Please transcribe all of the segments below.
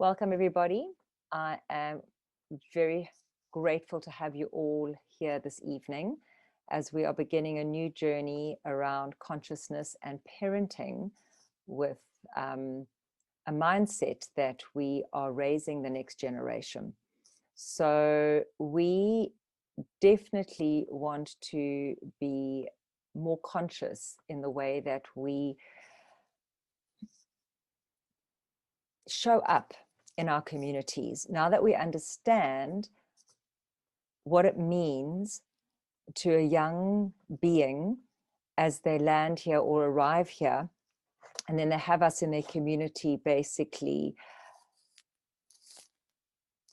Welcome, everybody. I am very grateful to have you all here this evening as we are beginning a new journey around consciousness and parenting with a mindset that we are raising the next generation. So we definitely want to be more conscious in the way that we show up in our communities. Now that we understand what it means to a young being as they land here or arrive here, and then they have us in their community basically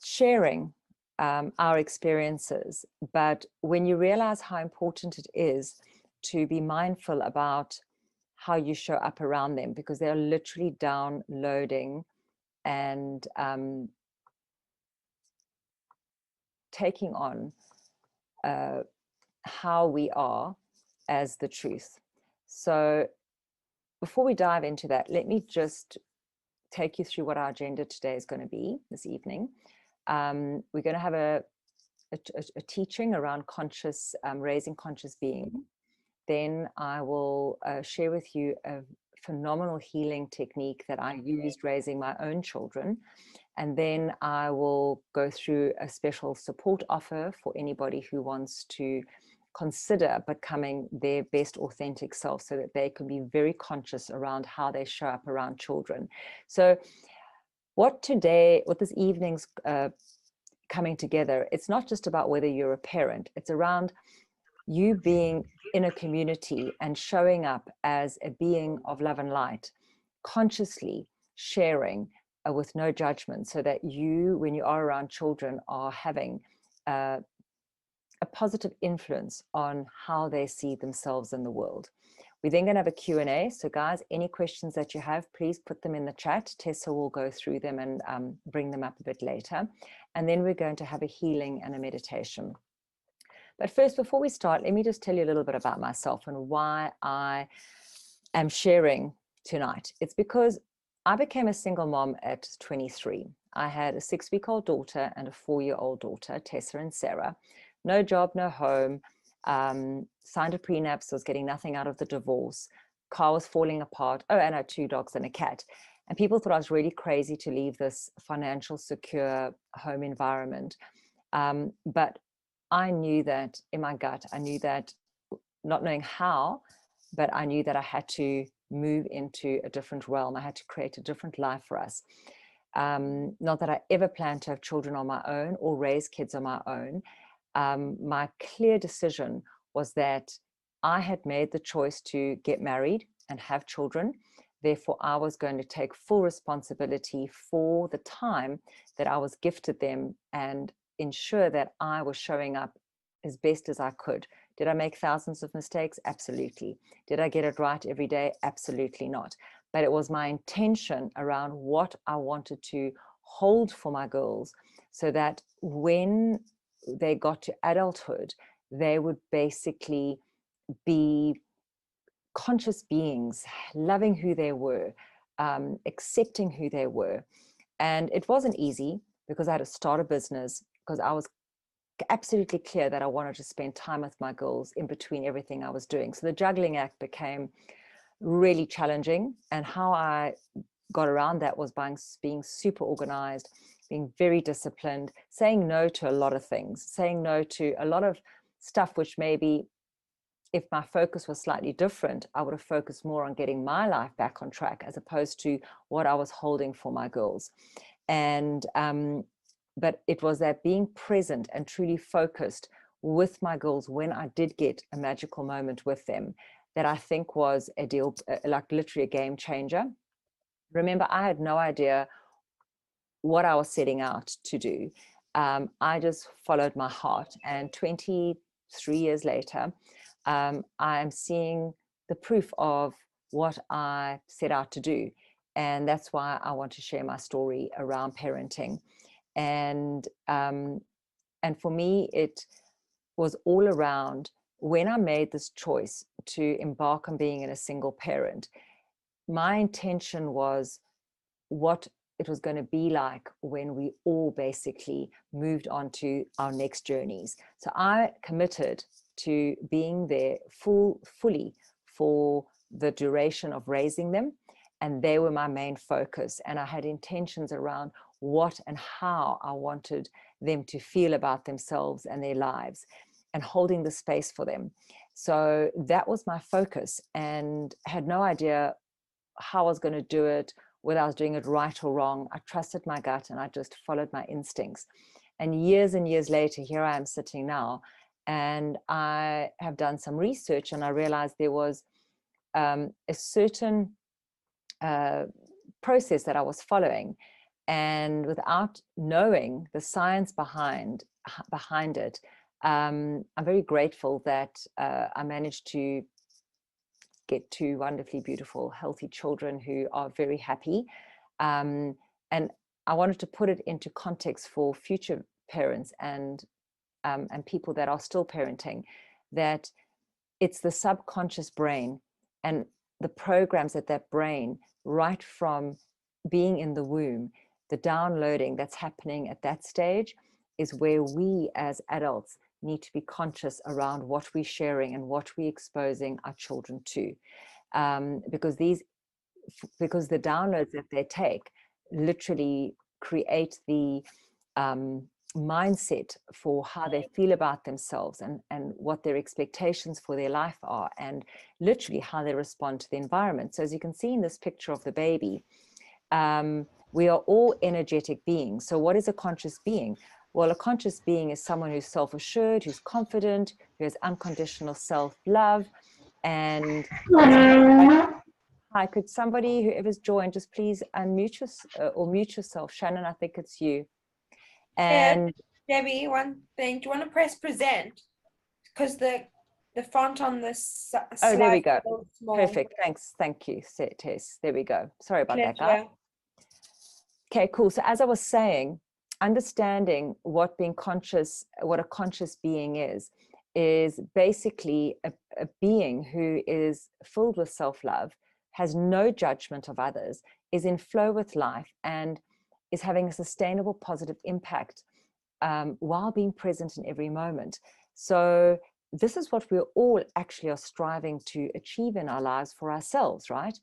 sharing our experiences. But when you realize how important it is to be mindful about how you show up around them, because they're literally downloading and taking on how we are as the truth. So before we dive into that, let me just take you through what our agenda today is going to be this evening. We're going to have a teaching around conscious, raising conscious being. Then I will share with you a phenomenal healing technique that I used raising my own children. And then I will go through a special support offer for anybody who wants to consider becoming their best authentic self, so that they can be very conscious around how they show up around children. So what this evening's coming together, it's not just about whether you're a parent, it's around you being in a community and showing up as a being of love and light, consciously sharing with no judgment, so that you, when you are around children, are having a positive influence on how they see themselves in the world. We're then going to have a Q&A. So guys, any questions that you have, please put them in the chat. Tessa will go through them and bring them up a bit later. And then we're going to have a healing and a meditation. But first, before we start, let me just tell you a little bit about myself and why I am sharing tonight. It's because I became a single mom at 23. I had a 6-week-old daughter and a 4-year-old daughter, Tessa and Sarah. No job, no home, signed a prenup, so I was getting nothing out of the divorce. Car was falling apart. Oh, and I had 2 dogs and a cat. And people thought I was really crazy to leave this financial, secure home environment. But I knew that in my gut, I knew that, not knowing how, but I knew that I had to move into a different realm. I had to create a different life for us. Not that I ever planned to have children on my own or raise kids on my own. My clear decision was that I had made the choice to get married and have children. Therefore, I was going to take full responsibility for the time that I was gifted them and ensure that I was showing up as best as I could. Did I make thousands of mistakes? Absolutely. Did I get it right every day? Absolutely not. But it was my intention around what I wanted to hold for my girls, so that when they got to adulthood, they would basically be conscious beings, loving who they were, accepting who they were. And it wasn't easy, because I had to start a business, because I was absolutely clear that I wanted to spend time with my girls in between everything I was doing. So the juggling act became really challenging. And how I got around that was by being super organized, being very disciplined, saying no to a lot of things, saying no to a lot of stuff which maybe, if my focus was slightly different, I would have focused more on getting my life back on track, as opposed to what I was holding for my girls. And but it was that being present and truly focused with my girls when I did get a magical moment with them, that I think was a deal, like literally a game changer. Remember, I had no idea what I was setting out to do. I just followed my heart, and 23 years later, I am seeing the proof of what I set out to do. And that's why I want to share my story around parenting. And for me, it was all around, when I made this choice to embark on being a single parent, my intention was, what it was going to be like when we all basically moved on to our next journeys. So I committed to being there fully for the duration of raising them. And they were my main focus. And I had intentions around what and how I wanted them to feel about themselves and their lives, and holding the space for them. So that was my focus, and had no idea how I was going to do it, whether I was doing it right or wrong. I trusted my gut and I just followed my instincts. And years later, here I am sitting now, and I have done some research, and I realized there was a certain process that I was following, and without knowing the science behind it, I'm very grateful that I managed to get two wonderfully beautiful, healthy children who are very happy. And I wanted to put it into context for future parents and people that are still parenting, that it's the subconscious brain and the programs that brain, right from being in the womb, the downloading that's happening at that stage is where we as adults need to be conscious around what we're sharing and what we're exposing our children to. Because the downloads that they take literally create the mindset for how they feel about themselves, and what their expectations for their life are, and literally how they respond to the environment. So as you can see in this picture of the baby, we are all energetic beings. So what is a conscious being? Well, a conscious being is someone who's self-assured, who's confident, who has unconditional self-love. And hi, could somebody, whoever's joined, just please unmute or mute yourself? Shannon, I think it's you. And Debbie, one thing, do you want to press present? Because the font on this slide. Oh, there we go. Perfect. Thanks. Thank you, Tess. There we go. Sorry about that, guys. Okay, cool. So as I was saying, understanding what a conscious being is basically a being who is filled with self-love, has no judgment of others, is in flow with life, and is having a sustainable positive impact while being present in every moment. So this is what we all actually are striving to achieve in our lives for ourselves, right?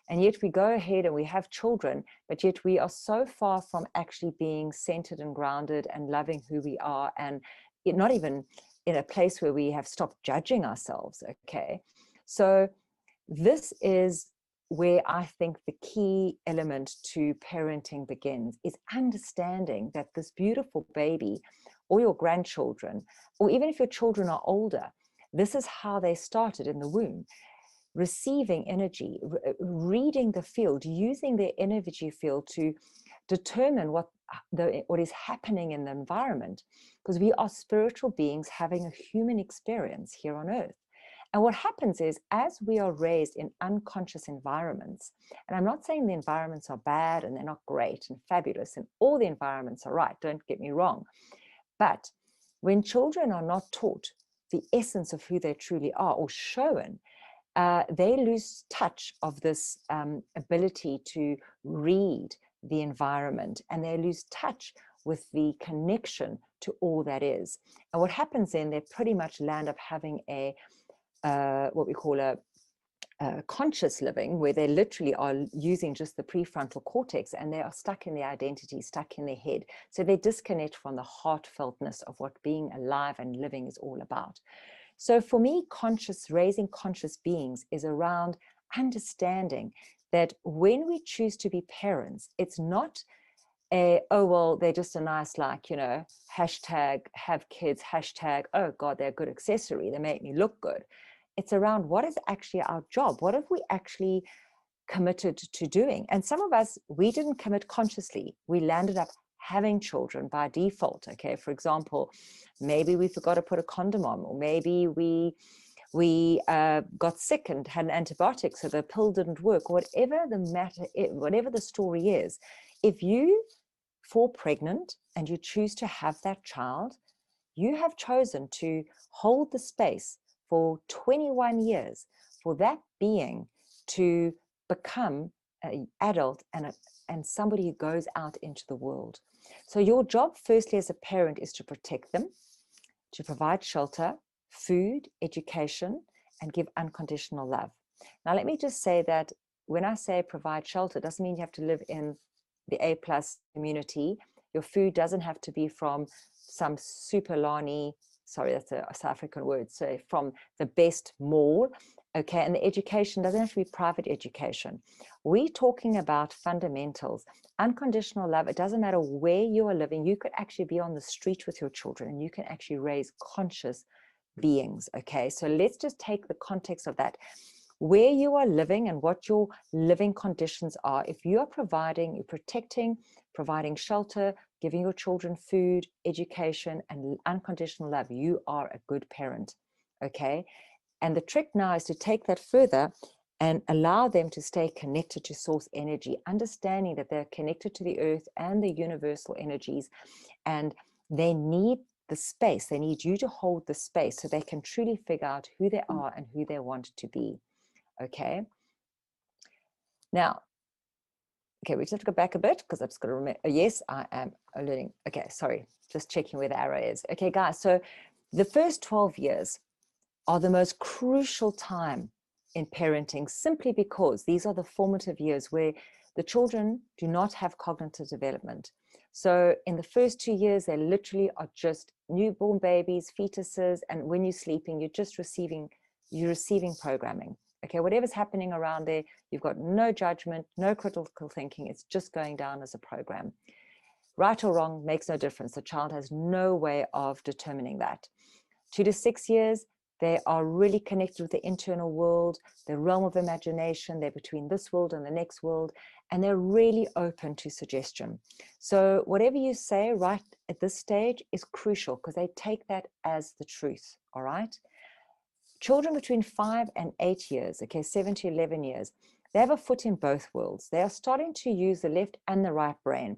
And yet we go ahead and we have children, but yet we are so far from actually being centered and grounded and loving who we are, and not even in a place where we have stopped judging ourselves, okay? So this is where I think the key element to parenting begins, is understanding that this beautiful baby, or your grandchildren, or even if your children are older, this is how they started in the womb, receiving energy, reading the field, using their energy field to determine what is happening in the environment, because we are spiritual beings having a human experience here on earth. And what happens is, as we are raised in unconscious environments, and I'm not saying the environments are bad and they're not great and fabulous, and all the environments are right, don't get me wrong, but when children are not taught the essence of who they truly are, or shown, they lose touch of this ability to read the environment, and they lose touch with the connection to all that is. And what happens then, they pretty much land up having what we call a conscious living, where they literally are using just the prefrontal cortex, and they are stuck in their identity, stuck in their head. So they disconnect from the heartfeltness of what being alive and living is all about. So for me, raising conscious beings is around understanding that when we choose to be parents, it's not oh, well, they're just a nice, hashtag have kids, hashtag, oh God, they're a good accessory, they make me look good. It's around what is actually our job. What have we actually committed to doing? And some of us, we didn't commit consciously. We landed up having children by default. Okay, for example, maybe we forgot to put a condom on, or maybe we got sick and had an antibiotic, so the pill didn't work. Whatever the story is, if you fall pregnant and you choose to have that child, you have chosen to hold the space for 21 years for that being to become an adult and somebody who goes out into the world. So your job, firstly, as a parent, is to protect them, to provide shelter, food, education, and give unconditional love. Now, let me just say that when I say provide shelter, it doesn't mean you have to live in the A+ community. Your food doesn't have to be from some super Lani, sorry, that's a South African word, so from the best mall, okay? And the education doesn't have to be private education. We're talking about fundamentals, unconditional love. It doesn't matter where you are living. You could actually be on the street with your children and you can actually raise conscious beings, okay? So let's just take the context of that. Where you are living and what your living conditions are, if you are providing, you're protecting, providing shelter, giving your children food, education, and unconditional love, you are a good parent, okay? And the trick now is to take that further and allow them to stay connected to source energy, understanding that they're connected to the earth and the universal energies, and they need the space. They need you to hold the space so they can truly figure out who they are and who they want to be. Okay. Now, okay, we just have to go back a bit because I've just got to remember. Yes, I am learning. Okay, sorry, just checking where the arrow is. Okay, guys, so the first 12 years are the most crucial time in parenting, simply because these are the formative years where the children do not have cognitive development. So in the first 2 years, they literally are just newborn babies, fetuses, and when you're sleeping, you're just receiving programming. Okay, whatever's happening around there, you've got no judgment, no critical thinking. It's just going down as a program. Right or wrong makes no difference. The child has no way of determining that. 2 to 6 years, they are really connected with the internal world, the realm of imagination. They're between this world and the next world, and they're really open to suggestion. So whatever you say right at this stage is crucial because they take that as the truth, all right? Children between 5 and 8 years, okay, 7 to 11 years, they have a foot in both worlds. They are starting to use the left and the right brain.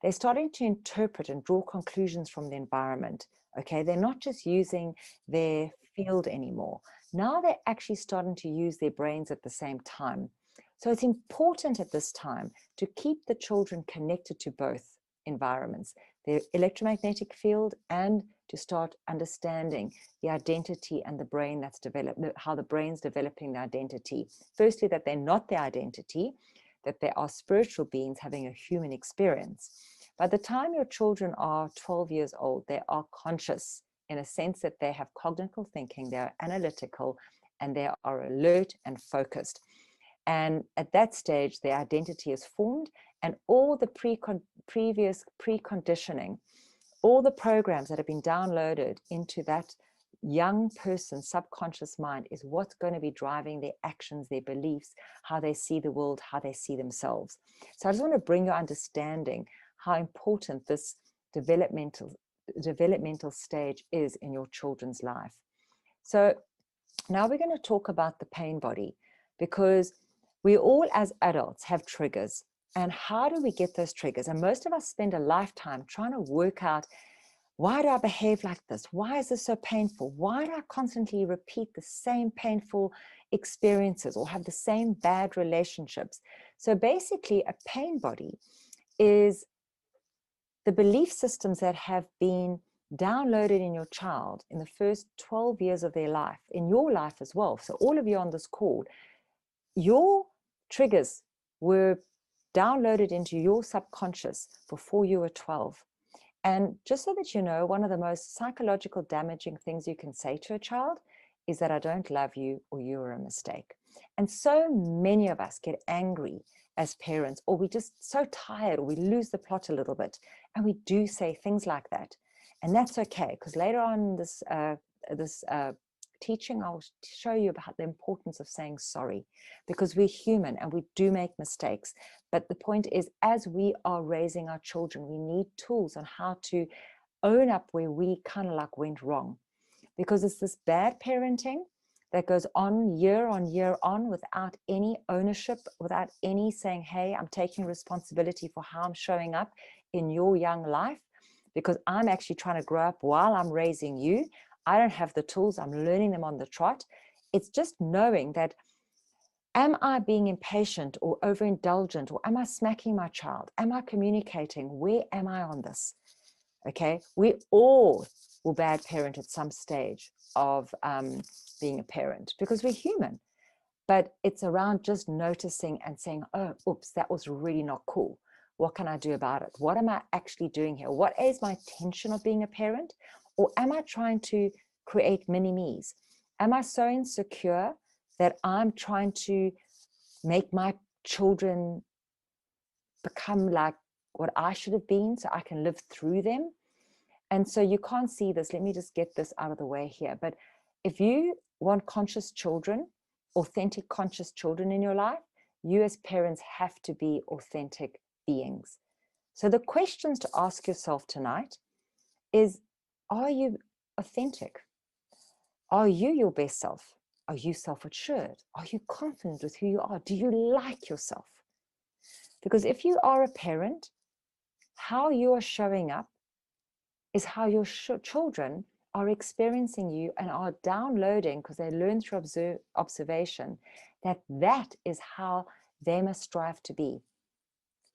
They're starting to interpret and draw conclusions from the environment, okay? They're not just using their field anymore. Now they're actually starting to use their brains at the same time. So it's important at this time to keep the children connected to both environments, their electromagnetic field, and to start understanding the identity and the brain that's developed, how the brain's developing the identity. Firstly, that they're not the identity, that they are spiritual beings having a human experience. By the time your children are 12 years old, they are conscious in a sense that they have cognitive thinking, they are analytical, and they are alert and focused. And at that stage, their identity is formed, and all the previous preconditioning, all the programs that have been downloaded into that young person's subconscious mind is what's going to be driving their actions, their beliefs, how they see the world, how they see themselves. So I just want to bring your understanding how important this developmental stage is in your children's life. So now we're going to talk about the pain body, because we all as adults have triggers. And how do we get those triggers? And most of us spend a lifetime trying to work out, why do I behave like this? Why is this so painful? Why do I constantly repeat the same painful experiences or have the same bad relationships? So basically, a pain body is the belief systems that have been downloaded in your child in the first 12 years of their life, in your life as well. So all of you on this call, your triggers were downloaded into your subconscious before you were 12. And just so that you know, one of the most psychological damaging things you can say to a child is that I don't love you or you are a mistake. And so many of us get angry as parents, or we just so tired, or we lose the plot a little bit, and we do say things like that. And that's okay, because later on this teaching, I'll show you about the importance of saying sorry, because we're human and we do make mistakes. But the point is, as we are raising our children, we need tools on how to own up where we kind of like went wrong, because it's this bad parenting that goes on year on without any ownership, without any saying, hey, I'm taking responsibility for how I'm showing up in your young life, because I'm actually trying to grow up while I'm raising you. I don't have the tools, I'm learning them on the trot. It's just knowing that Am I being impatient or overindulgent, or am I smacking my child? Am I communicating? Where am I on this? Okay, we all will bad parent at some stage of being a parent because we're human. But it's around just noticing and saying, oh, oops, that was really not cool. What can I do about it? What am I actually doing here? What is my intention of being a parent? Or am I trying to create mini-me's? Am I so insecure that I'm trying to make my children become like what I should have been so I can live through them? And so you can't see this. Let me just get this out of the way here. But if you want conscious children, authentic conscious children in your life, you as parents have to be authentic beings. So the questions to ask yourself tonight is, are you authentic? Are you your best self? Are you self-assured? Are you confident with who you are? Do you like yourself? Because if you are a parent, how you are showing up is how your children are experiencing you and are downloading, because they learn through observation, that is how they must strive to be.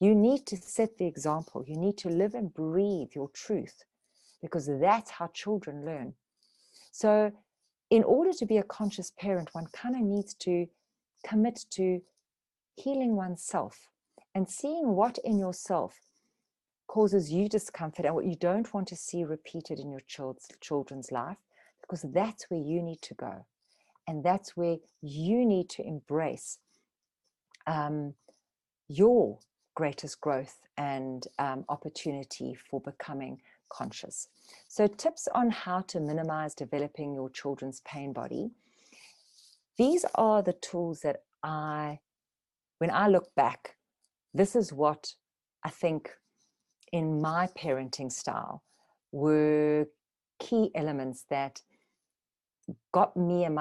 You need to set the example. You need to live and breathe your truth, because that's how children learn. So in order to be a conscious parent, one kind of needs to commit to healing oneself and seeing what in yourself causes you discomfort and what you don't want to see repeated in your children's life, because that's where you need to go. And that's where you need to embrace your greatest growth and opportunity for becoming conscious. So tips on how to minimize developing your children's pain body. These are the tools that when I look back, this is what I think in my parenting style were key elements that got me and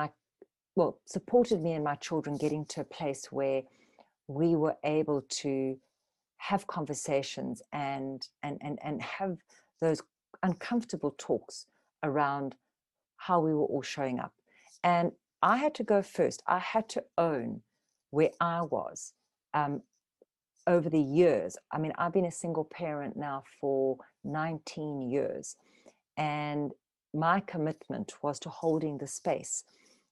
supported me and my children getting to a place where we were able to have conversations and have those uncomfortable talks around how we were all showing up. And I had to go first. I had to own where I was over the years. I mean, I've been a single parent now for 19 years. And my commitment was to holding the space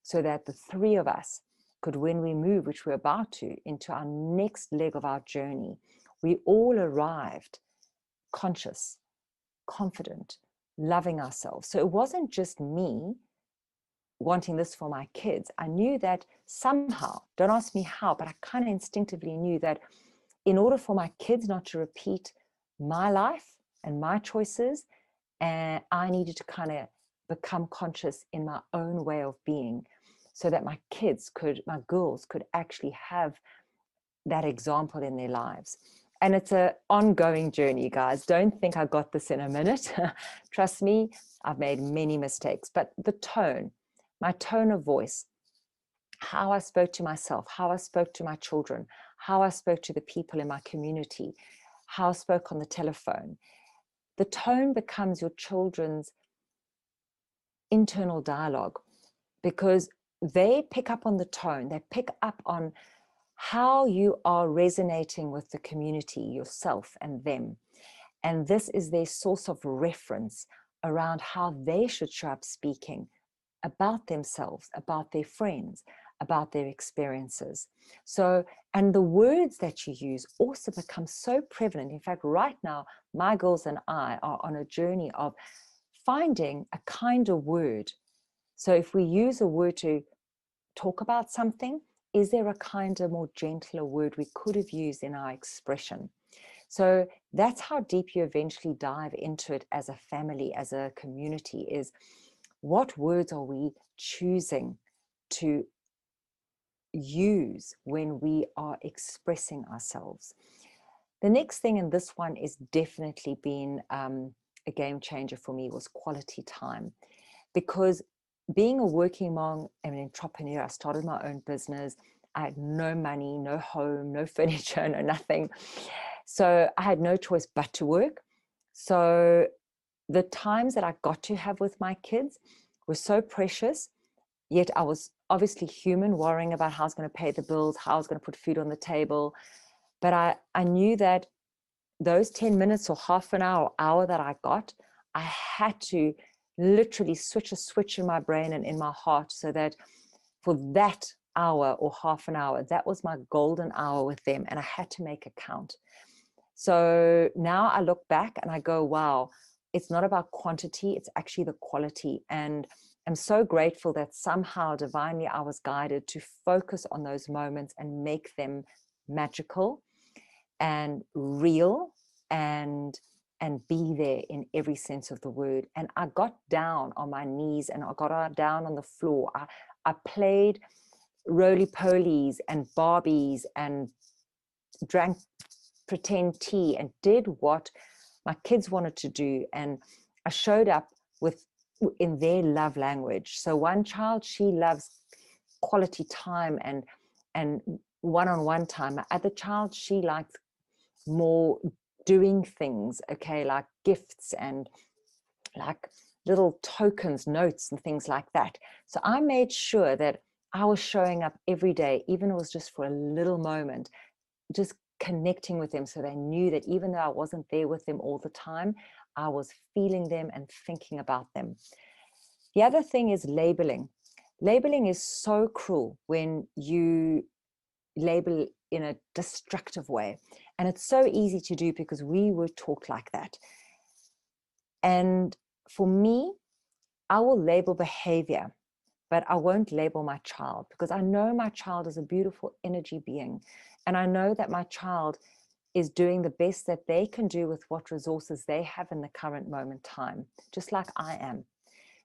so that the three of us could, when we move, which we're about to, into our next leg of our journey, we all arrived conscious, confident, loving ourselves. So it wasn't just me wanting this for my kids. I knew that somehow, don't ask me how, but I kind of instinctively knew that in order for my kids not to repeat my life and my choices, and I needed to kind of become conscious in my own way of being, so that my girls could actually have that example in their lives. And it's an ongoing journey, guys. Don't think I got this in a minute. Trust me, I've made many mistakes. But the tone, my tone of voice, how I spoke to myself, how I spoke to my children, how I spoke to the people in my community, how I spoke on the telephone. The tone becomes your children's internal dialogue, because they pick up on the tone. They pick up on how you are resonating with the community, yourself and them. And this is their source of reference around how they should show up speaking about themselves, about their friends, about their experiences. So, and the words that you use also become so prevalent. In fact, right now, my girls and I are on a journey of finding a kinder word. So if we use a word to talk about something, is there a kinder, more gentler word we could have used in our expression? So that's how deep you eventually dive into it as a family, as a community, is what words are we choosing to use when we are expressing ourselves? The next thing, and this one is definitely been a game changer for me, was quality time. Because being a working mom and an entrepreneur, I started my own business. I had no money, no home, no furniture, no nothing. So I had no choice but to work. So the times that I got to have with my kids were so precious, yet I was obviously human, worrying about how I was going to pay the bills, how I was going to put food on the table. But I knew that those 10 minutes or half an hour that I got, I had to literally switch a switch in my brain and in my heart, so that for that hour or half an hour, that was my golden hour with them, and I had to make it count. So now I look back and I go, wow, it's not about quantity, it's actually the quality. And I'm so grateful that somehow divinely I was guided to focus on those moments and make them magical and real, and be there in every sense of the word. And I got down on my knees and I got down on the floor. I played roly-polies and Barbies and drank pretend tea and did what my kids wanted to do. And I showed up in their love language. So one child, she loves quality time and one-on-one time. My other child, she likes more doing things, okay, like gifts and like little tokens, notes and things like that. So I made sure that I was showing up every day, even if it was just for a little moment, just connecting with them, so they knew that even though I wasn't there with them all the time, I was feeling them and thinking about them. The other thing is labeling. Labeling is so cruel when you label in a destructive way. And it's so easy to do because we were taught like that. And for me, I will label behavior, but I won't label my child, because I know my child is a beautiful energy being. And I know that my child is doing the best that they can do with what resources they have in the current moment time, just like I am.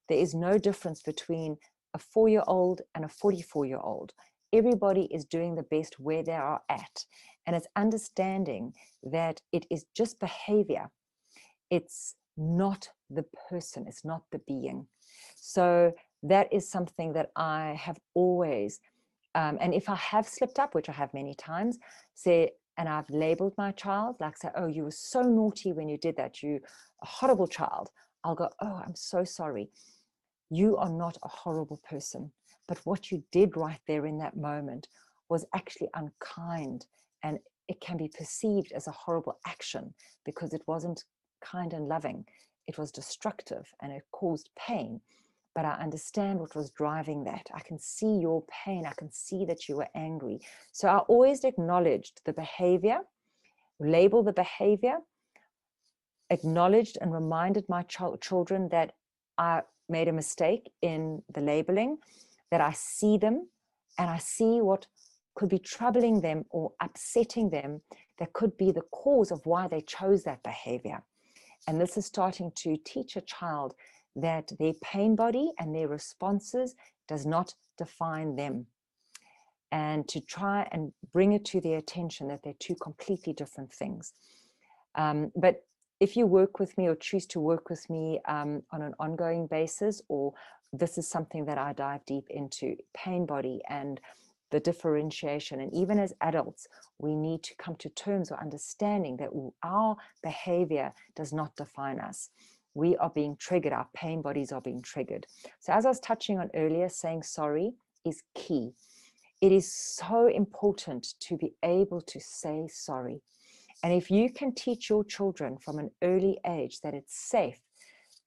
There is no difference between a 4-year-old and a 44-year-old. Everybody is doing the best where they are at. And it's understanding that it is just behavior. It's not the person, it's not the being. So that is something that I have always, and if I have slipped up, which I have many times, and I've labeled my child, like say, oh, you were so naughty when you did that, you a horrible child. I'll go, oh, I'm so sorry. You are not a horrible person, but what you did right there in that moment was actually unkind, and it can be perceived as a horrible action because it wasn't kind and loving. It was destructive and it caused pain. But I understand what was driving that. I can see your pain. I can see that you were angry. So I always acknowledged the behavior, labeled the behavior, acknowledged and reminded my children that I made a mistake in the labeling, that I see them and I see what could be troubling them or upsetting them, that could be the cause of why they chose that behavior. And this is starting to teach a child that their pain body and their responses does not define them, and to try and bring it to their attention that they're two completely different things. But if you work with me or choose to work with me on an ongoing basis, or this is something that I dive deep into, pain body and the differentiation, and even as adults, we need to come to terms with understanding that our behavior does not define us. We are being triggered, our pain bodies are being triggered. So as I was touching on earlier, saying sorry is key. It is so important to be able to say sorry. And if you can teach your children from an early age that it's safe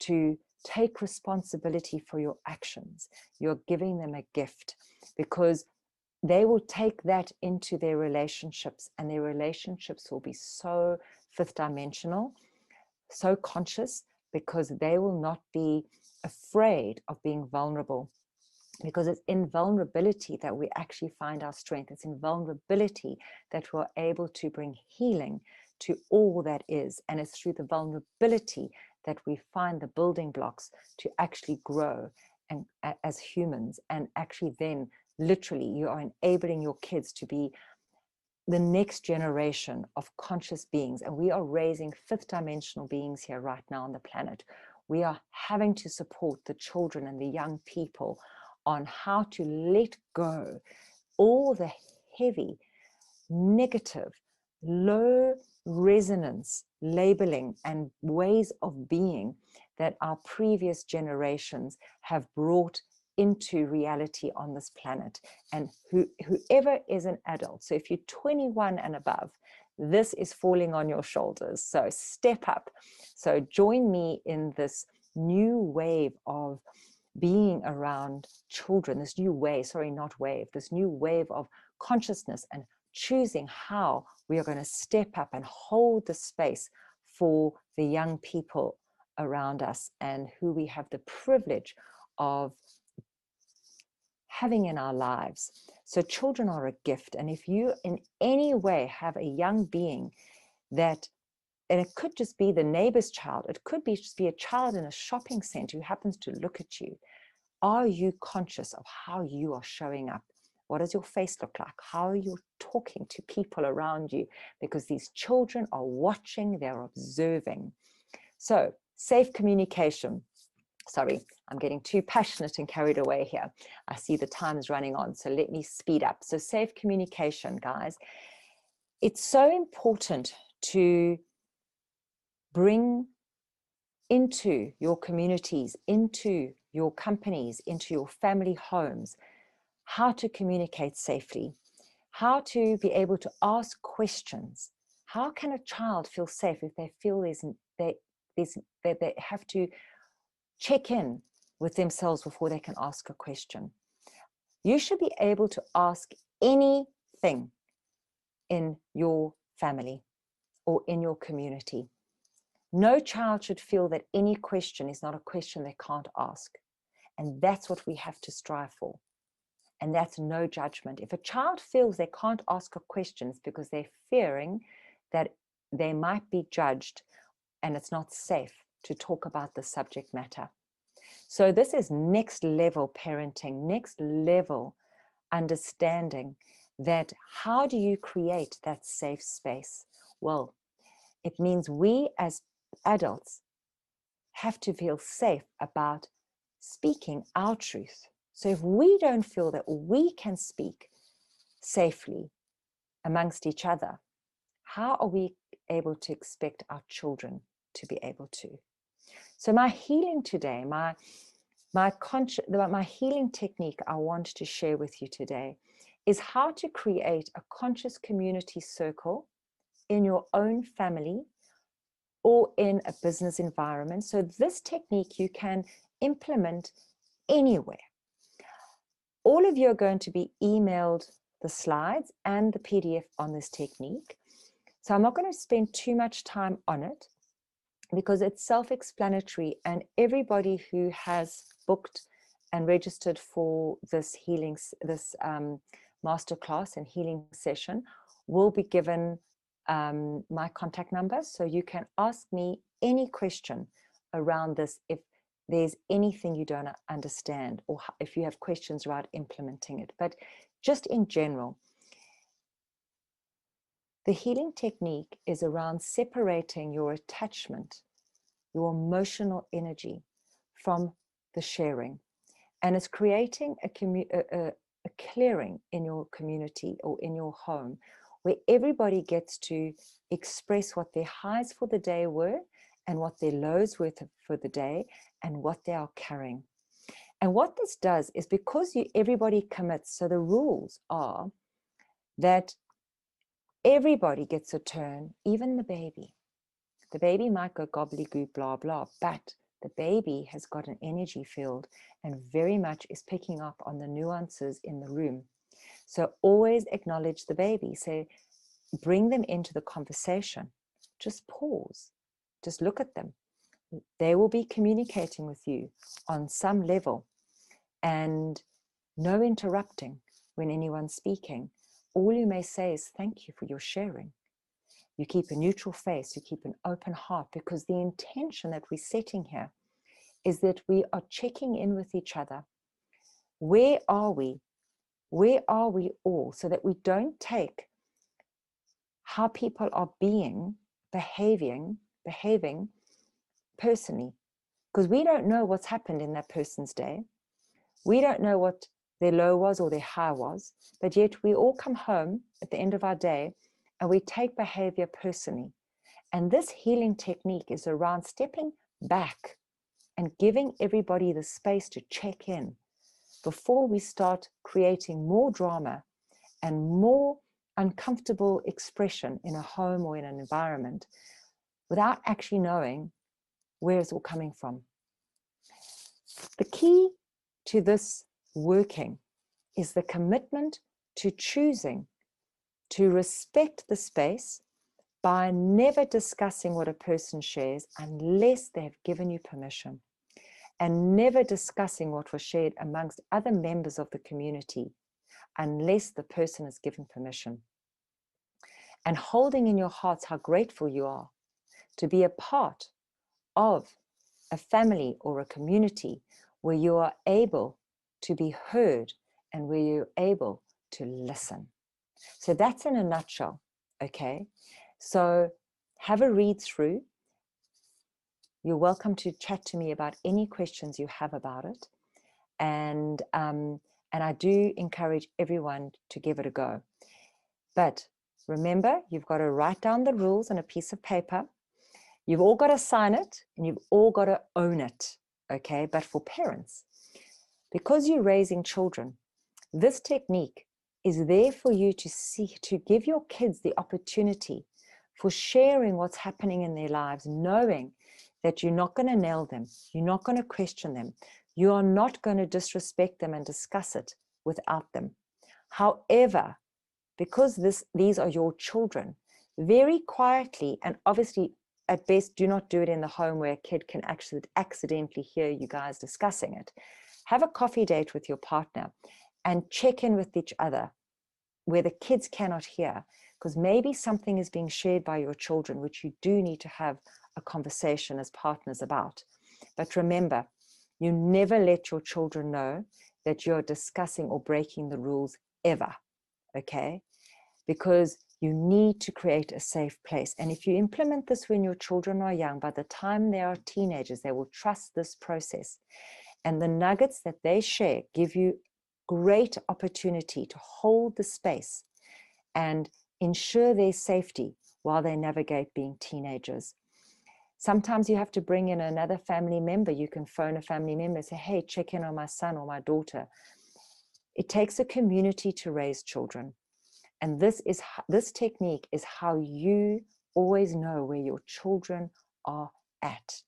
to take responsibility for your actions, you're giving them a gift, because they will take that into their relationships, and their relationships will be so fifth dimensional, so conscious, because they will not be afraid of being vulnerable. Because it's in vulnerability that we actually find our strength. It's in vulnerability that we're able to bring healing to all that is. And it's through the vulnerability that we find the building blocks to actually grow and as humans. And actually then literally you are enabling your kids to be the next generation of conscious beings. And we are raising fifth dimensional beings here right now on the planet. We are having to support the children and the young people on how to let go all the heavy, negative, low resonance labeling and ways of being that our previous generations have brought into reality on this planet. And whoever is an adult, so if you're 21 and above, this is falling on your shoulders. So step up. So join me in this new wave of being around children, this new wave, sorry, not wave, this new wave of consciousness, and choosing how we are going to step up and hold the space for the young people around us and who we have the privilege of having in our lives. So children are a gift. And if you in any way have a young being that, and it could just be the neighbor's child, it could be just be a child in a shopping center who happens to look at you, are you conscious of how you are showing up? What does your face look like? How are you talking to people around you? Because these children are watching, they're observing. So safe communication. Sorry, I'm getting too passionate and carried away here. I see the time is running on, so let me speed up. So safe communication, guys. It's so important to bring into your communities, into your companies, into your family homes, how to communicate safely, how to be able to ask questions. How can a child feel safe if they feel they have to check in with themselves before they can ask a question? You should be able to ask anything in your family or in your community. No child should feel that any question is not a question they can't ask. And that's what we have to strive for. And that's no judgment. If a child feels they can't ask a question, it's because they're fearing that they might be judged and it's not safe to talk about the subject matter. So this is next level parenting, next level understanding that how do you create that safe space? Well, it means we as adults have to feel safe about speaking our truth. So if we don't feel that we can speak safely amongst each other, how are we able to expect our children to be able to? So my healing today, my healing technique I want to share with you today is how to create a conscious community circle in your own family or in a business environment. So this technique you can implement anywhere. All of you are going to be emailed the slides and the PDF on this technique. So I'm not going to spend too much time on it because it's self-explanatory, and everybody who has booked and registered for this healing, this masterclass and healing session will be given my contact number. So you can ask me any question around this if there's anything you don't understand, or if you have questions about implementing it. But just in general, the healing technique is around separating your attachment, your emotional energy from the sharing. And it's creating a clearing in your community or in your home where everybody gets to express what their highs for the day were and what their lows were for the day and what they are carrying. And what this does is, because everybody commits, so the rules are that everybody gets a turn, even the baby. The baby might go gobbledygook, blah, blah, but the baby has got an energy field and very much is picking up on the nuances in the room. So always acknowledge the baby. Say, bring them into the conversation. Just pause. Just look at them. They will be communicating with you on some level, and no interrupting when anyone's speaking. All you may say is, thank you for your sharing. You keep a neutral face, you keep an open heart, because the intention that we're setting here is that we are checking in with each other. Where are we? Where are we all? So that we don't take how people are behaving personally, because we don't know what's happened in that person's day. We don't know what their low was or their high was, but yet we all come home at the end of our day and we take behavior personally. And this healing technique is around stepping back and giving everybody the space to check in. before we start creating more drama and more uncomfortable expression in a home or in an environment without actually knowing where it's all coming from. The key to this working is the commitment to choosing to respect the space by never discussing what a person shares unless they've given you permission, and never discussing what was shared amongst other members of the community unless the person is given permission. And holding in your hearts how grateful you are to be a part of a family or a community where you are able to be heard and where you're able to listen. So that's in a nutshell, okay? So have a read through. You're welcome to chat to me about any questions you have about it. And I do encourage everyone to give it a go. But remember, you've got to write down the rules on a piece of paper. You've all got to sign it and you've all got to own it, okay? But for parents, because you're raising children, this technique is there for you to see, to give your kids the opportunity for sharing what's happening in their lives, knowing that you're not going to nail them, you're not going to question them, you are not going to disrespect them and discuss it without them. However, because these are your children, very quietly, and obviously at best do not do it in the home where a kid can actually accidentally hear you guys discussing it. Have a coffee date with your partner and check in with each other where the kids cannot hear, because maybe something is being shared by your children which you do need to have a conversation as partners about. But remember, you never let your children know that you're discussing or breaking the rules ever, okay? Because you need to create a safe place. And if you implement this when your children are young, by the time they are teenagers, they will trust this process. And the nuggets that they share give you great opportunity to hold the space and ensure their safety while they navigate being teenagers. Sometimes you have to bring in another family member. You can phone a family member and say, hey, check in on my son or my daughter. It takes a community to raise children. And this technique is how you always know where your children are at.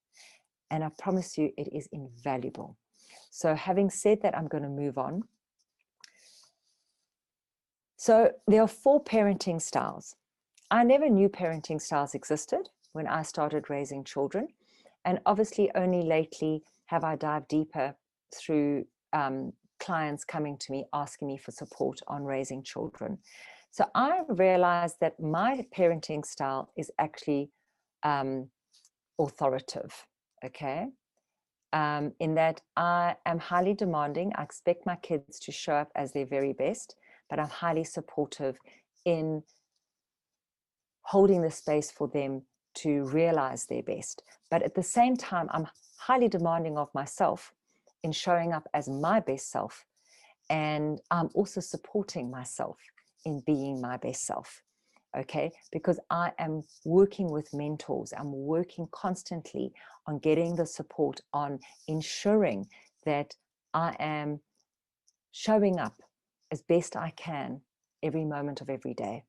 And I promise you, it is invaluable. So having said that, I'm going to move on. So there are 4 parenting styles. I never knew parenting styles existed when I started raising children. And obviously only lately have I dived deeper through clients coming to me, asking me for support on raising children. So I realized that my parenting style is actually authoritative, okay? In that I am highly demanding. I expect my kids to show up as their very best, but I'm highly supportive in holding the space for them to realize their best. But at the same time, I'm highly demanding of myself in showing up as my best self. And I'm also supporting myself in being my best self, okay? Because I am working with mentors. I'm working constantly on getting the support, on ensuring that I am showing up as best I can every moment of every day.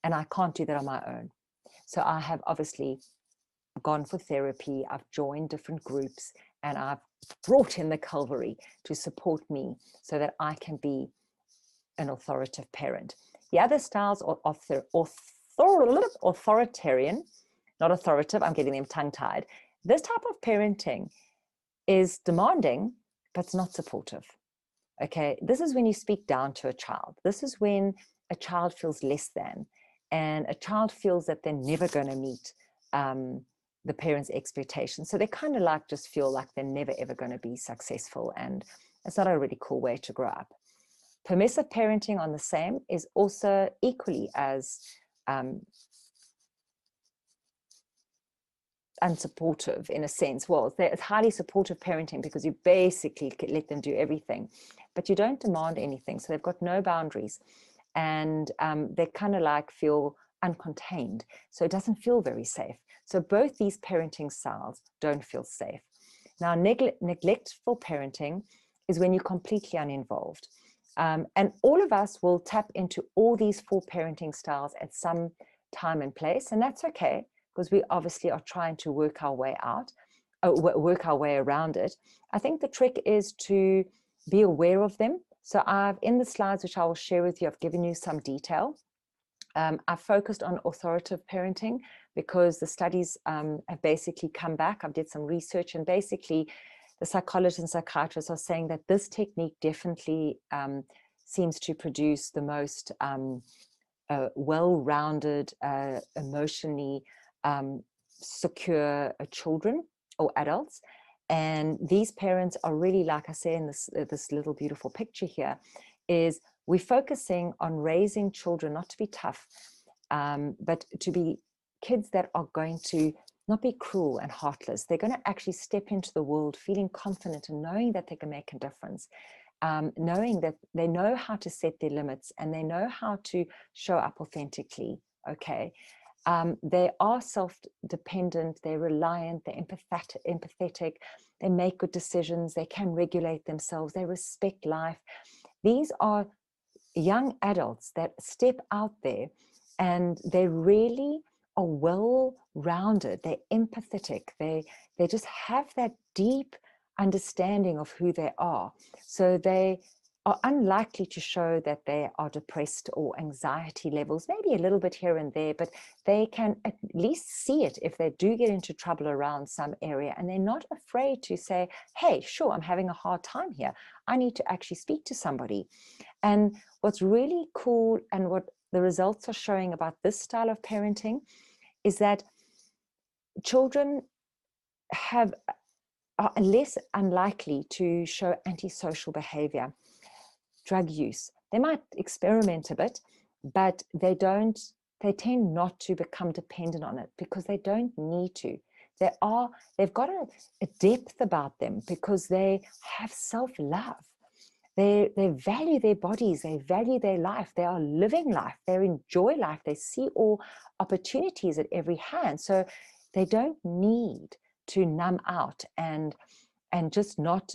And I can't do that on my own. So I have obviously gone for therapy. I've joined different groups and I've brought in the Calvary to support me so that I can be an authoritative parent. The other styles are authoritarian, not authoritative. I'm getting them tongue-tied. This type of parenting is demanding, but it's not supportive. Okay, this is when you speak down to a child. This is when a child feels less than, and a child feels that they're never going to meet the parents' expectations. So they kind of like just feel like they're never ever going to be successful, and it's not a really cool way to grow up. Permissive parenting on the same is also equally as unsupportive in a sense. Well, it's highly supportive parenting because you basically let them do everything, but you don't demand anything. So they've got no boundaries, and they kind of like feel uncontained. So it doesn't feel very safe. So both these parenting styles don't feel safe. Now, neglectful parenting is when you're completely uninvolved. And all of us will tap into all these 4 parenting styles at some time and place, and that's okay, because we obviously are trying to work our way out, work our way around it. I think the trick is to be aware of them. So I've, in the slides, which I will share with you, I've given you some detail. I've focused on authoritative parenting because the studies have basically come back. I did some research, and basically the psychologists and psychiatrists are saying that this technique definitely seems to produce the most well-rounded, emotionally secure children or adults. And these parents are really, like I say in this little beautiful picture here, is we're focusing on raising children not to be tough, but to be kids that are going to not be cruel and heartless. They're going to actually step into the world feeling confident and knowing that they can make a difference, knowing that they know how to set their limits and they know how to show up authentically, okay? They are self-dependent, they're reliant, they're empathetic, they make good decisions, they can regulate themselves, they respect life. These are young adults that step out there and they really are well-rounded, they're empathetic, they just have that deep understanding of who they are. So they are unlikely to show that they are depressed or anxiety levels, maybe a little bit here and there, but they can at least see it if they do get into trouble around some area, and they're not afraid to say, hey, sure, I'm having a hard time here. I need to actually speak to somebody. And what's really cool and what the results are showing about this style of parenting is that children are less unlikely to show antisocial behavior, drug use. They might experiment a bit, but they tend not to become dependent on it because they don't need to. They've got a depth about them because they have self-love. They value their bodies, they value their life, they are living life, they enjoy life, they see all opportunities at every hand. So they don't need to numb out and just not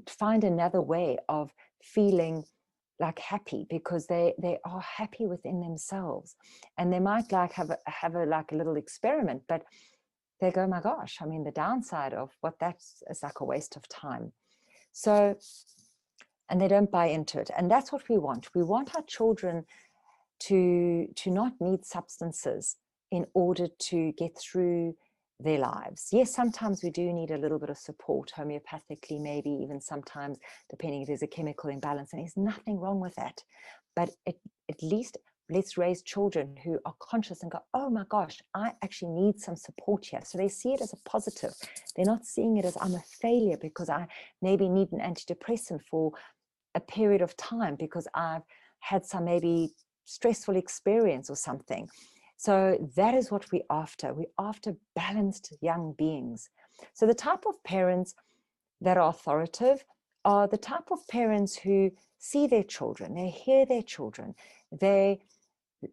find another way of feeling like happy, because they are happy within themselves. And they might like have a little experiment, but they go, my gosh, I mean, the downside of what that's is like a waste of time. So, and they don't buy into it. And that's what we want. We want our children to not need substances in order to get through their lives. Yes, sometimes we do need a little bit of support, homeopathically, maybe even sometimes, depending if there's a chemical imbalance, and there's nothing wrong with that. But at least let's raise children who are conscious and go, oh my gosh, I actually need some support here. So they see it as a positive. They're not seeing it as I'm a failure because I maybe need an antidepressant for a period of time because I've had some maybe stressful experience or something. So that is what we're after. We're after balanced young beings. So the type of parents that are authoritative are the type of parents who see their children, they hear their children, they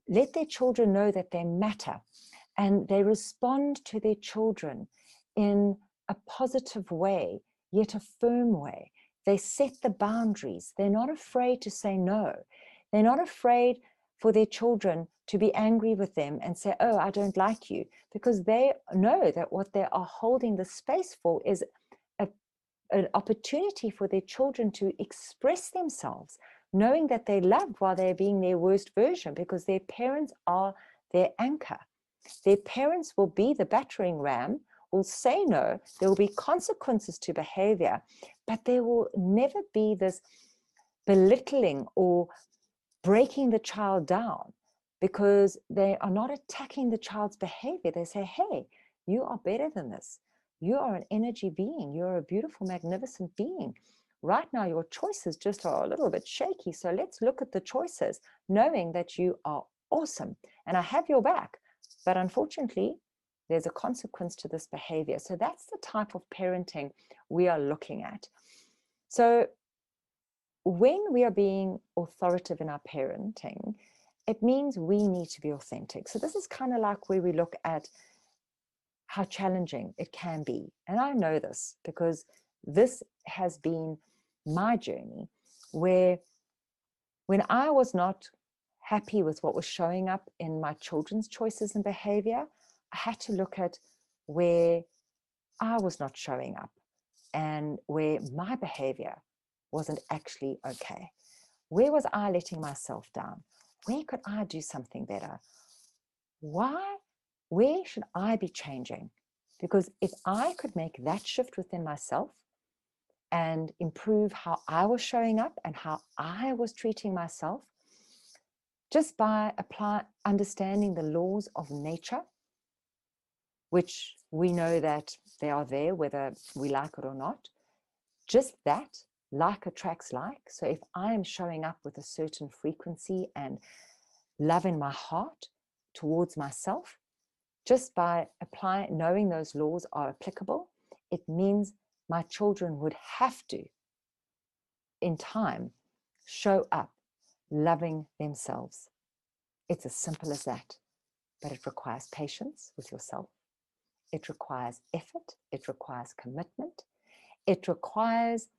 let their children know that they matter, and they respond to their children in a positive way, yet a firm way. They set the boundaries. They're not afraid to say no. They're not afraid for their children to be angry with them and say, oh, I don't like you, because they know that what they are holding the space for is an opportunity for their children to express themselves, knowing that they're loved while they're being their worst version, because their parents are their anchor. Their parents will be the battering ram, will say no, there will be consequences to behavior, but there will never be this belittling or breaking the child down, because they are not attacking the child's behavior. They say, hey, you are better than this. You are an energy being. You're a beautiful, magnificent being. Right now, your choices just are a little bit shaky. So let's look at the choices, knowing that you are awesome and I have your back. But unfortunately, there's a consequence to this behavior. So that's the type of parenting we are looking at. So when we are being authoritative in our parenting, it means we need to be authentic. So this is kind of like where we look at how challenging it can be. And I know this because this has been my journey, where when I was not happy with what was showing up in my children's choices and behavior, I had to look at where I was not showing up and where my behavior wasn't actually okay. Where was I letting myself down? Where could I do something better? Why? Where should I be changing? Because if I could make that shift within myself and improve how I was showing up and how I was treating myself, just by understanding the laws of nature, which we know that they are there whether we like it or not, just that, like attracts like. So if I am showing up with a certain frequency and love in my heart towards myself, just by knowing those laws are applicable, it means my children would have to, in time, show up loving themselves. It's as simple as that, but it requires patience with yourself. It requires effort. It requires commitment. It requires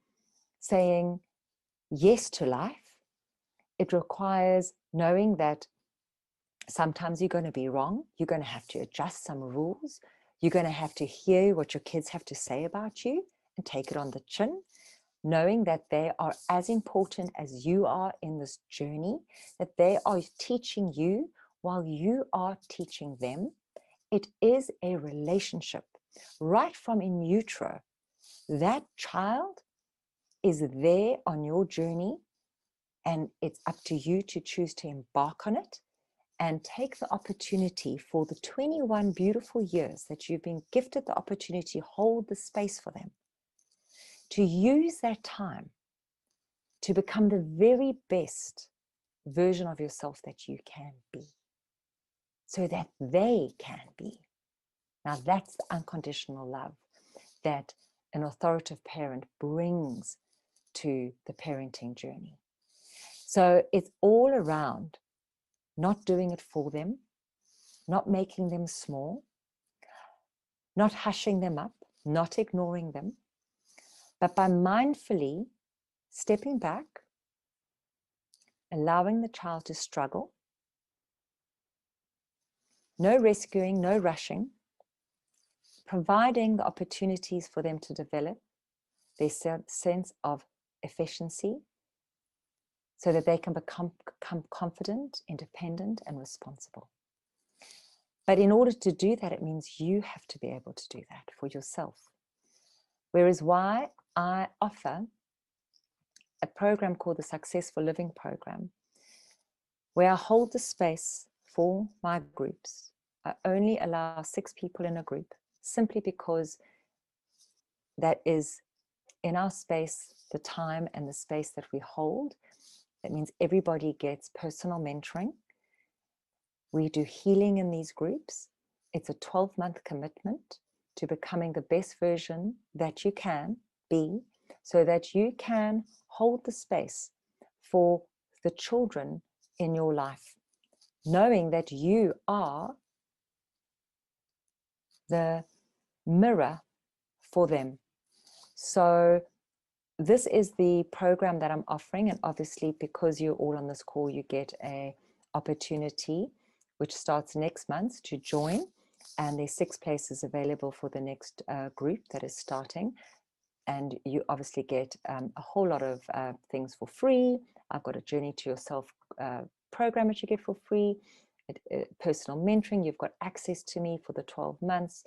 saying yes to life. It requires knowing that sometimes you're going to be wrong. You're going to have to adjust some rules. You're going to have to hear what your kids have to say about you and take it on the chin, knowing that they are as important as you are in this journey, that they are teaching you while you are teaching them. It is a relationship. Right from in utero, that child is there on your journey, and it's up to you to choose to embark on it and take the opportunity for the 21 beautiful years that you've been gifted the opportunity to hold the space for them, to use that time to become the very best version of yourself that you can be, so that they can be. Now that's the unconditional love that an authoritative parent brings to the parenting journey. So it's all around not doing it for them, not making them small, not hushing them up, not ignoring them, but by mindfully stepping back, allowing the child to struggle, no rescuing, no rushing, providing the opportunities for them to develop their sense of efficiency so that they can become confident, independent, and responsible. But in order to do that, it means you have to be able to do that for yourself. Whereas why I offer a program called the Successful Living Program, where I hold the space for my groups. I only allow 6 people in a group, simply because that is in our space, the time and the space that we hold. That means everybody gets personal mentoring. We do healing in these groups. It's a 12-month commitment to becoming the best version that you can be, so that you can hold the space for the children in your life, knowing that you are the mirror for them. So this is the program that I'm offering, and obviously because you're all on this call, you get a opportunity which starts next month to join, and there's 6 places available for the next group that is starting, and you obviously get a whole lot of things for free. I've got a Journey to Yourself program that you get for free, personal mentoring. You've got access to me for the 12 months.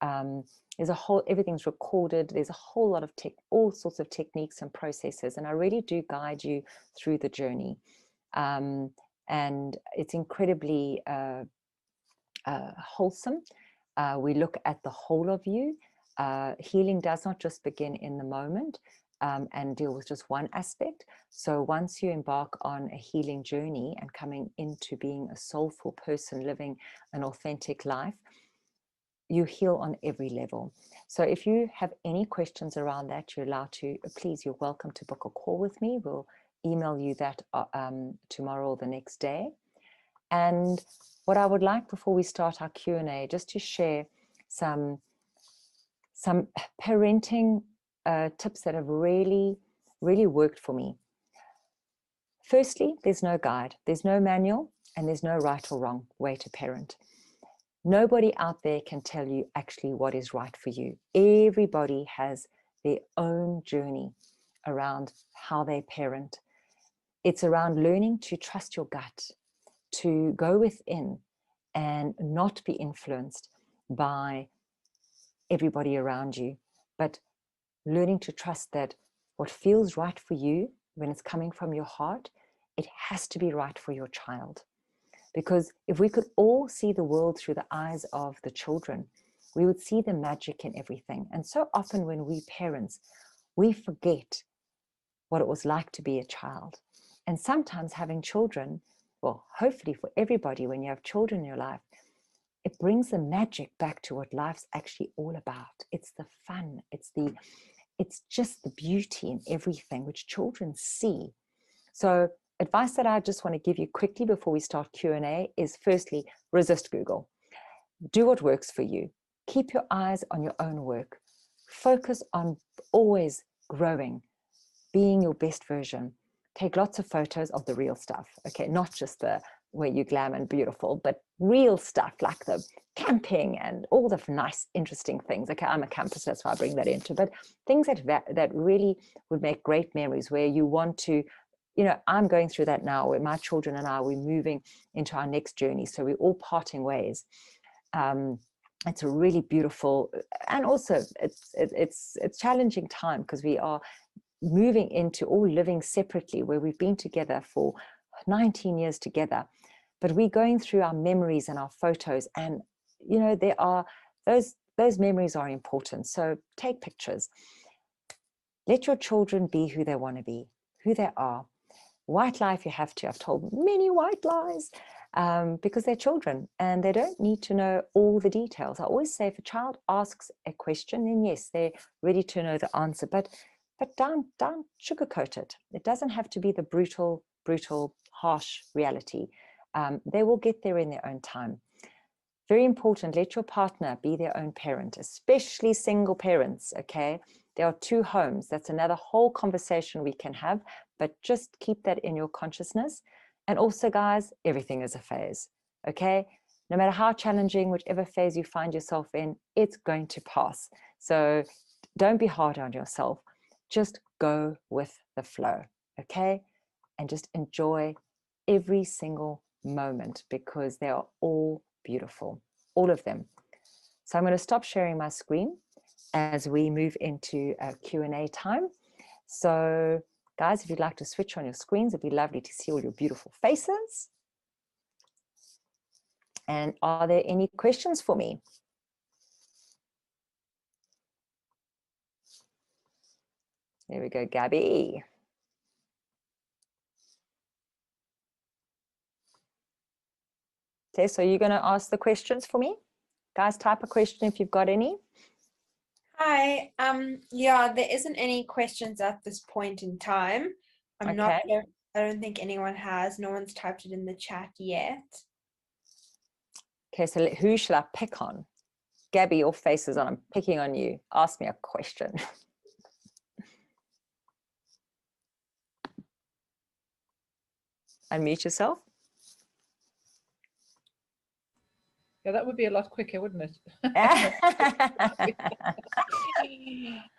There's a whole, everything's recorded. There's a whole lot of all sorts of techniques and processes, and I really do guide you through the journey. And it's incredibly wholesome. We look at the whole of you. Healing does not just begin in the moment and deal with just one aspect. So once you embark on a healing journey and coming into being a soulful person living an authentic life, you heal on every level. So if you have any questions around that, you're allowed to, please, you're welcome to book a call with me. We'll email you that tomorrow or the next day. And what I would like before we start our Q&A, just to share some parenting tips that have really really worked for me. Firstly, there's no guide, there's no manual, and there's no right or wrong way to parent. Nobody out there can tell you actually what is right for you. Everybody has their own journey around how they parent. It's around learning to trust your gut, to go within and not be influenced by everybody around you, but learning to trust that what feels right for you when it's coming from your heart, it has to be right for your child. Because if we could all see the world through the eyes of the children, we would see the magic in everything. And so often when we parents, we forget what it was like to be a child. And sometimes having children, well, hopefully for everybody, when you have children in your life, it brings the magic back to what life's actually all about. It's the fun, it's just the beauty in everything which children see. So advice that I just want to give you quickly before we start Q&A is, firstly, resist Google. Do what works for you. Keep your eyes on your own work. Focus on always growing, being your best version. Take lots of photos of the real stuff, okay? Not just the where you glam and beautiful, but real stuff like the camping and all the nice, interesting things. Okay, I'm a camper, so that's why I bring that into, but things that really would make great memories where you want to, you know, I'm going through that now where my children and I, we're moving into our next journey. So we're all parting ways. It's a really beautiful, and also it's challenging time because we are moving into all living separately where we've been together for 19 years together, but we're going through our memories and our photos, and you know, there are those memories are important. So take pictures. Let your children be who they want to be, who they are. White lie if you have to. I've told many white lies because they're children and they don't need to know all the details. I always say if a child asks a question, then yes, they're ready to know the answer, but don't sugarcoat it. It doesn't have to be the brutal, harsh reality. They will get there in their own time. Very important, let your partner be their own parent, especially single parents, okay? There are two homes. That's another whole conversation we can have, but just keep that in your consciousness. And also, guys, everything is a phase, okay? No matter how challenging, whichever phase you find yourself in, it's going to pass. So don't be hard on yourself. Just go with the flow, okay? And just enjoy every single moment because they are all beautiful, all of them. So I'm going to stop sharing my screen as we move into Q&A time. So guys, if you'd like to switch on your screens, it'd be lovely to see all your beautiful faces. And are there any questions for me? There we go, Gabby. Okay, so you're going to ask the questions for me? Guys, type a question if you've got any. Hi. Yeah, there isn't any questions at this point in time. I'm not sure. I don't think anyone has. No one's typed it in the chat yet. Okay, so who should I pick on? Gabby, your face is on. I'm picking on you. Ask me a question. Unmute yourself. Yeah, that would be a lot quicker, wouldn't it?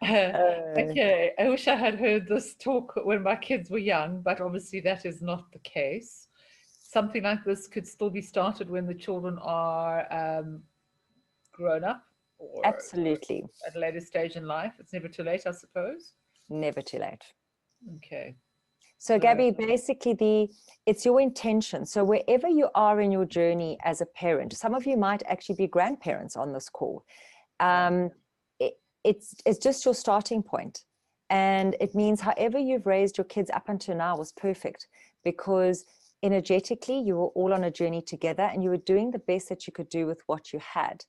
Okay, I wish I had heard this talk when my kids were young, but obviously that is not the case. Something like this could still be started when the children are grown up or Absolutely. at a later stage in life. It's never too late, I suppose. Never too late. Okay. So Gabby, basically it's your intention. So wherever you are in your journey as a parent, some of you might actually be grandparents on this call. It's just your starting point. And it means however you've raised your kids up until now was perfect because energetically you were all on a journey together and you were doing the best that you could do with what you had.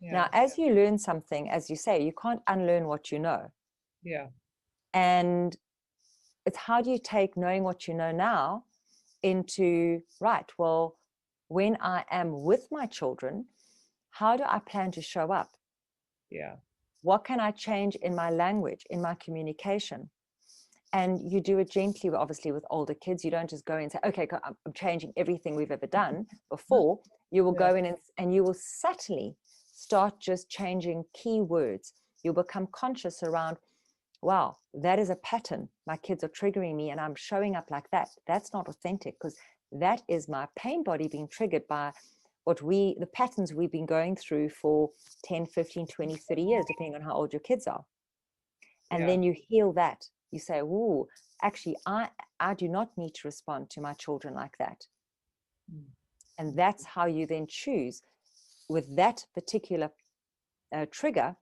Yeah. Now, as you learn something, as you say, you can't unlearn what you know. Yeah. And it's how do you take knowing what you know now into, right, well, when I am with my children, how do I plan to show up? Yeah. What can I change in my language, in my communication? And you do it gently, obviously, with older kids. You don't just go and say, okay, I'm changing everything we've ever done before. You will go in and you will subtly start just changing key words. You'll become conscious around, wow, that is a pattern. My kids are triggering me and I'm showing up like that. That's not authentic, because that is my pain body being triggered by the patterns we've been going through for 10, 15, 20, 30 years, depending on how old your kids are. And then you heal that. You say, oh, actually, I do not need to respond to my children like that. And that's how you then choose, with that particular trigger,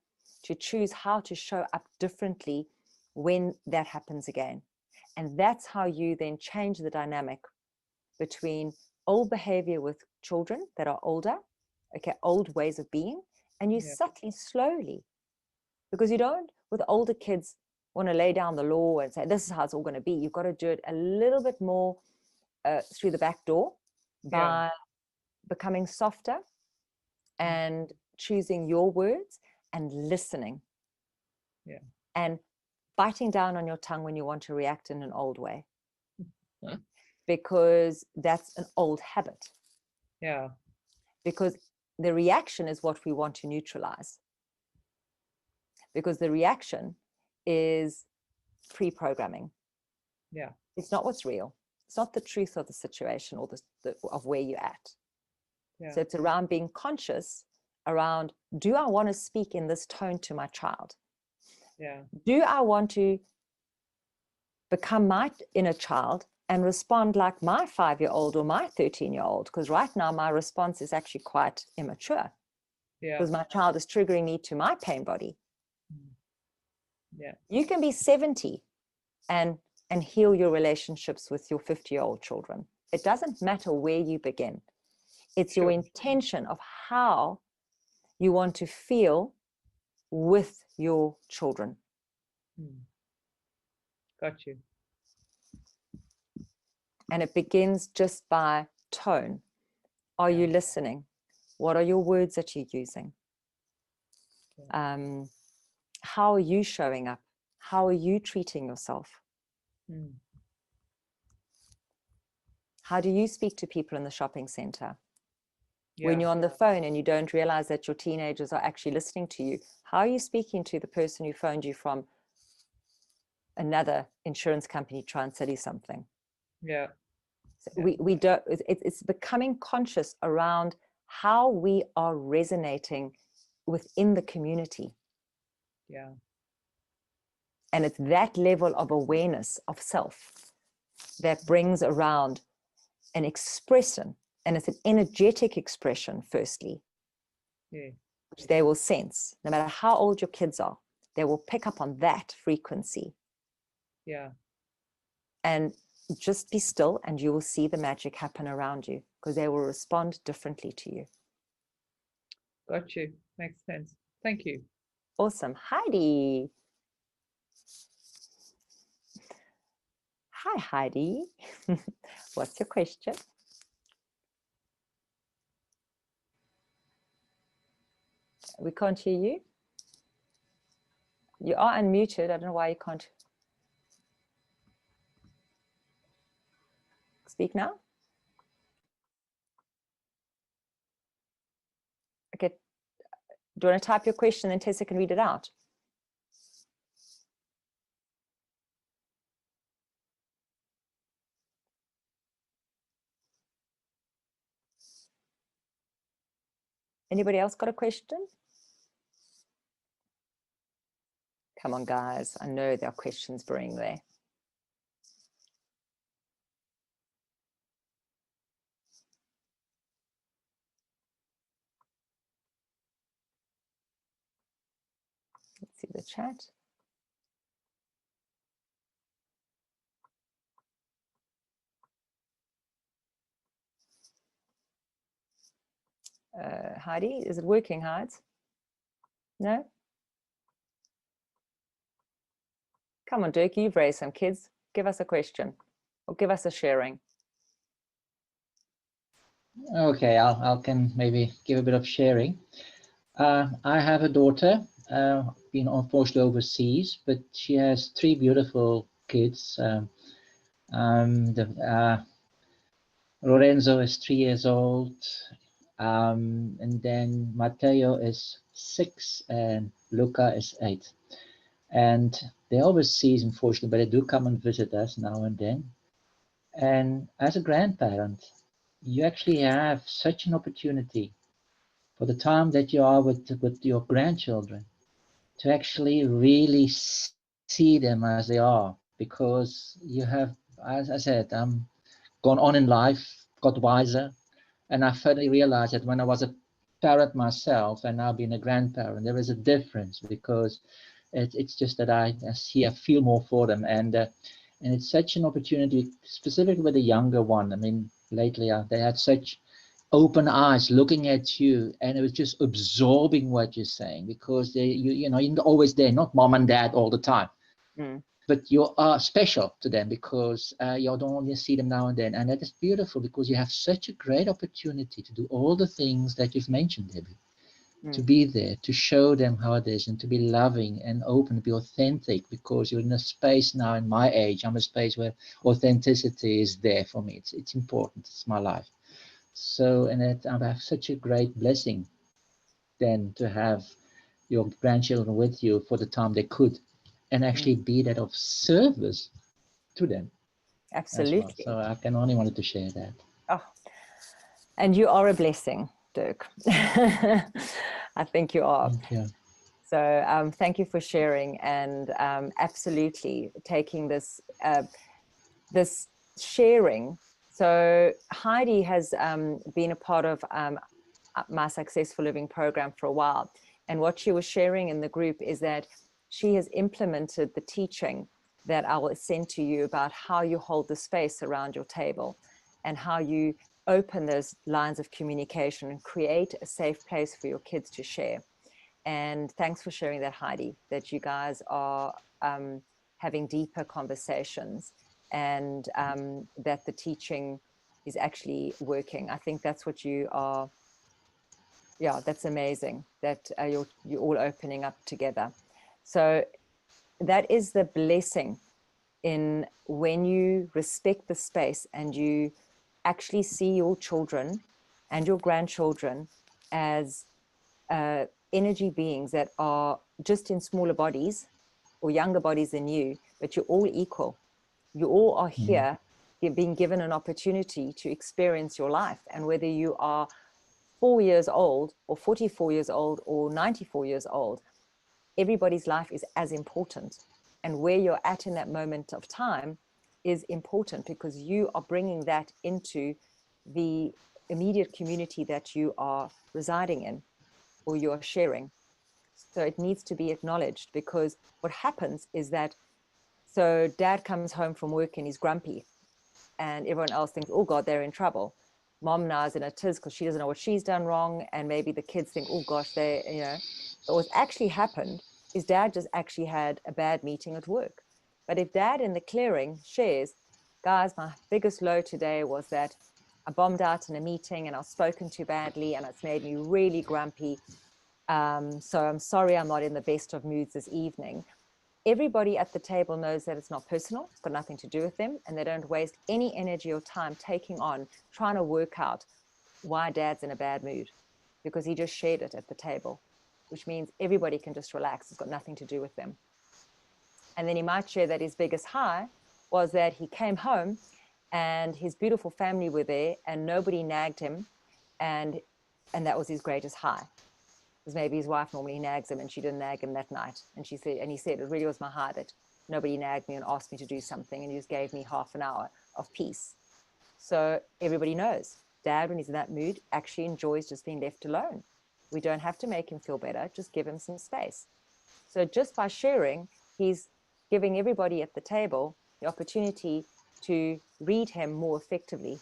to choose how to show up differently when that happens again. And that's how you then change the dynamic between old behavior with children that are older, okay, old ways of being, and you subtly, slowly, because you don't, with older kids, want to lay down the law and say, this is how it's all going to be. You've got to do it a little bit more through the back door by becoming softer and choosing your words and listening. And biting down on your tongue when you want to react in an old way. Because that's an old habit. Because the reaction is what we want to neutralize. Because the reaction is pre-programming. It's not what's real. It's not the truth of the situation or of where you're at. So it's around being conscious around, do I want to speak in this tone to my child? Do I want to become my inner child and respond like my 5-year-old or my 13-year-old? Because right now my response is actually quite immature. Because my child is triggering me to my pain body. You can be 70 and heal your relationships with your 50-year-old children. It doesn't matter where you begin. It's your intention of how you want to feel with your children. Got you. And it begins just by tone. Are you listening? What are your words that you're using? How are you showing up? How are you treating yourself? How do you speak to people in the shopping center? When you're on the phone and you don't realize that your teenagers are actually listening to you, how are you speaking to the person who phoned you from another insurance company trying to sell you something? So we don't, it's becoming conscious around how we are resonating within the community. And it's that level of awareness of self that brings around an expression. And it's an energetic expression, firstly, which they will sense. No matter how old your kids are, they will pick up on that frequency. And just be still and you will see the magic happen around you, because they will respond differently to you. Got you. Makes sense. Thank you. Awesome. Heidi. Hi, Heidi. What's your question? We can't hear you. You are unmuted. I don't know why you can't speak now. Okay. Do you want to type your question and Tessa can read it out? Anybody else got a question? Come on, guys. I know there are questions brewing there. Let's see the chat. Heidi, is it working, Heidi? No? Come on, Dirk, you've raised some kids. Give us a question or give us a sharing. Okay, I can maybe give a bit of sharing. I have a daughter, been unfortunately overseas, but she has 3 beautiful kids. Lorenzo is 3 years old, and then Matteo is 6, and Luca is 8. And they overseas, unfortunately, but they do come and visit us now and then. And as a grandparent, you actually have such an opportunity for the time that you are with your grandchildren to actually really see them as they are, because you have, as I said, gone on in life, got wiser, and I finally realized that when I was a parent myself and now being a grandparent, there is a difference, because it's just that I see, I feel more for them, and it's such an opportunity, specifically with the younger one. I mean, lately they had such open eyes looking at you, and it was just absorbing what you're saying, because you're always there, not mom and dad all the time. But you are special to them, because you don't only see them now and then. And that is beautiful, because you have such a great opportunity to do all the things that you've mentioned, Debbie. To be there, to show them how it is, and to be loving and open, to be authentic, because you're in a space now, in my age, I'm a space where authenticity is there for me. It's important, it's my life. So, and I have such a great blessing then to have your grandchildren with you for the time they could, and actually be that of service to them. Absolutely. Well. So I can only wanted to share that. Oh, and you are a blessing, Dirk. I think you are. Thank you. So thank you for sharing, and absolutely taking this this sharing. So Heidi has been a part of my Successful Living program for a while, and what she was sharing in the group is that she has implemented the teaching that I will send to you about how you hold the space around your table, and how you open those lines of communication and create a safe place for your kids to share. And thanks for sharing that, Heidi, that you guys are having deeper conversations, and that the teaching is actually working. I think that's what you are. Yeah, that's amazing that you're all opening up together. So that is the blessing in when you respect the space and you actually see your children and your grandchildren as energy beings that are just in smaller bodies or younger bodies than you, but you're all equal. You all are here being given an opportunity to experience your life. And whether you are 4 years old or 44 years old or 94 years old, everybody's life is as important. And where you're at in that moment of time is important, because you are bringing that into the immediate community that you are residing in or you are sharing. So it needs to be acknowledged, because what happens is that, so dad comes home from work and he's grumpy, and everyone else thinks, oh God, they're in trouble. Mom now is in a tiz because she doesn't know what she's done wrong. And maybe the kids think, oh gosh, but what's actually happened is dad just actually had a bad meeting at work. But if dad in the clearing shares, guys, my biggest low today was that I bombed out in a meeting and I was spoken to badly and it's made me really grumpy. So I'm sorry, I'm not in the best of moods this evening. Everybody at the table knows that it's not personal, it's got nothing to do with them, and they don't waste any energy or time taking on trying to work out why dad's in a bad mood, because he just shared it at the table, which means everybody can just relax. It's got nothing to do with them. And then he might share that his biggest high was that he came home and his beautiful family were there and nobody nagged him, and that was his greatest high. Because maybe his wife normally nags him and she didn't nag him that night. And he said, it really was my high that nobody nagged me and asked me to do something, and he just gave me half an hour of peace. So everybody knows dad, when he's in that mood, actually enjoys just being left alone. We don't have to make him feel better, just give him some space. So just by sharing, he's giving everybody at the table the opportunity to read him more effectively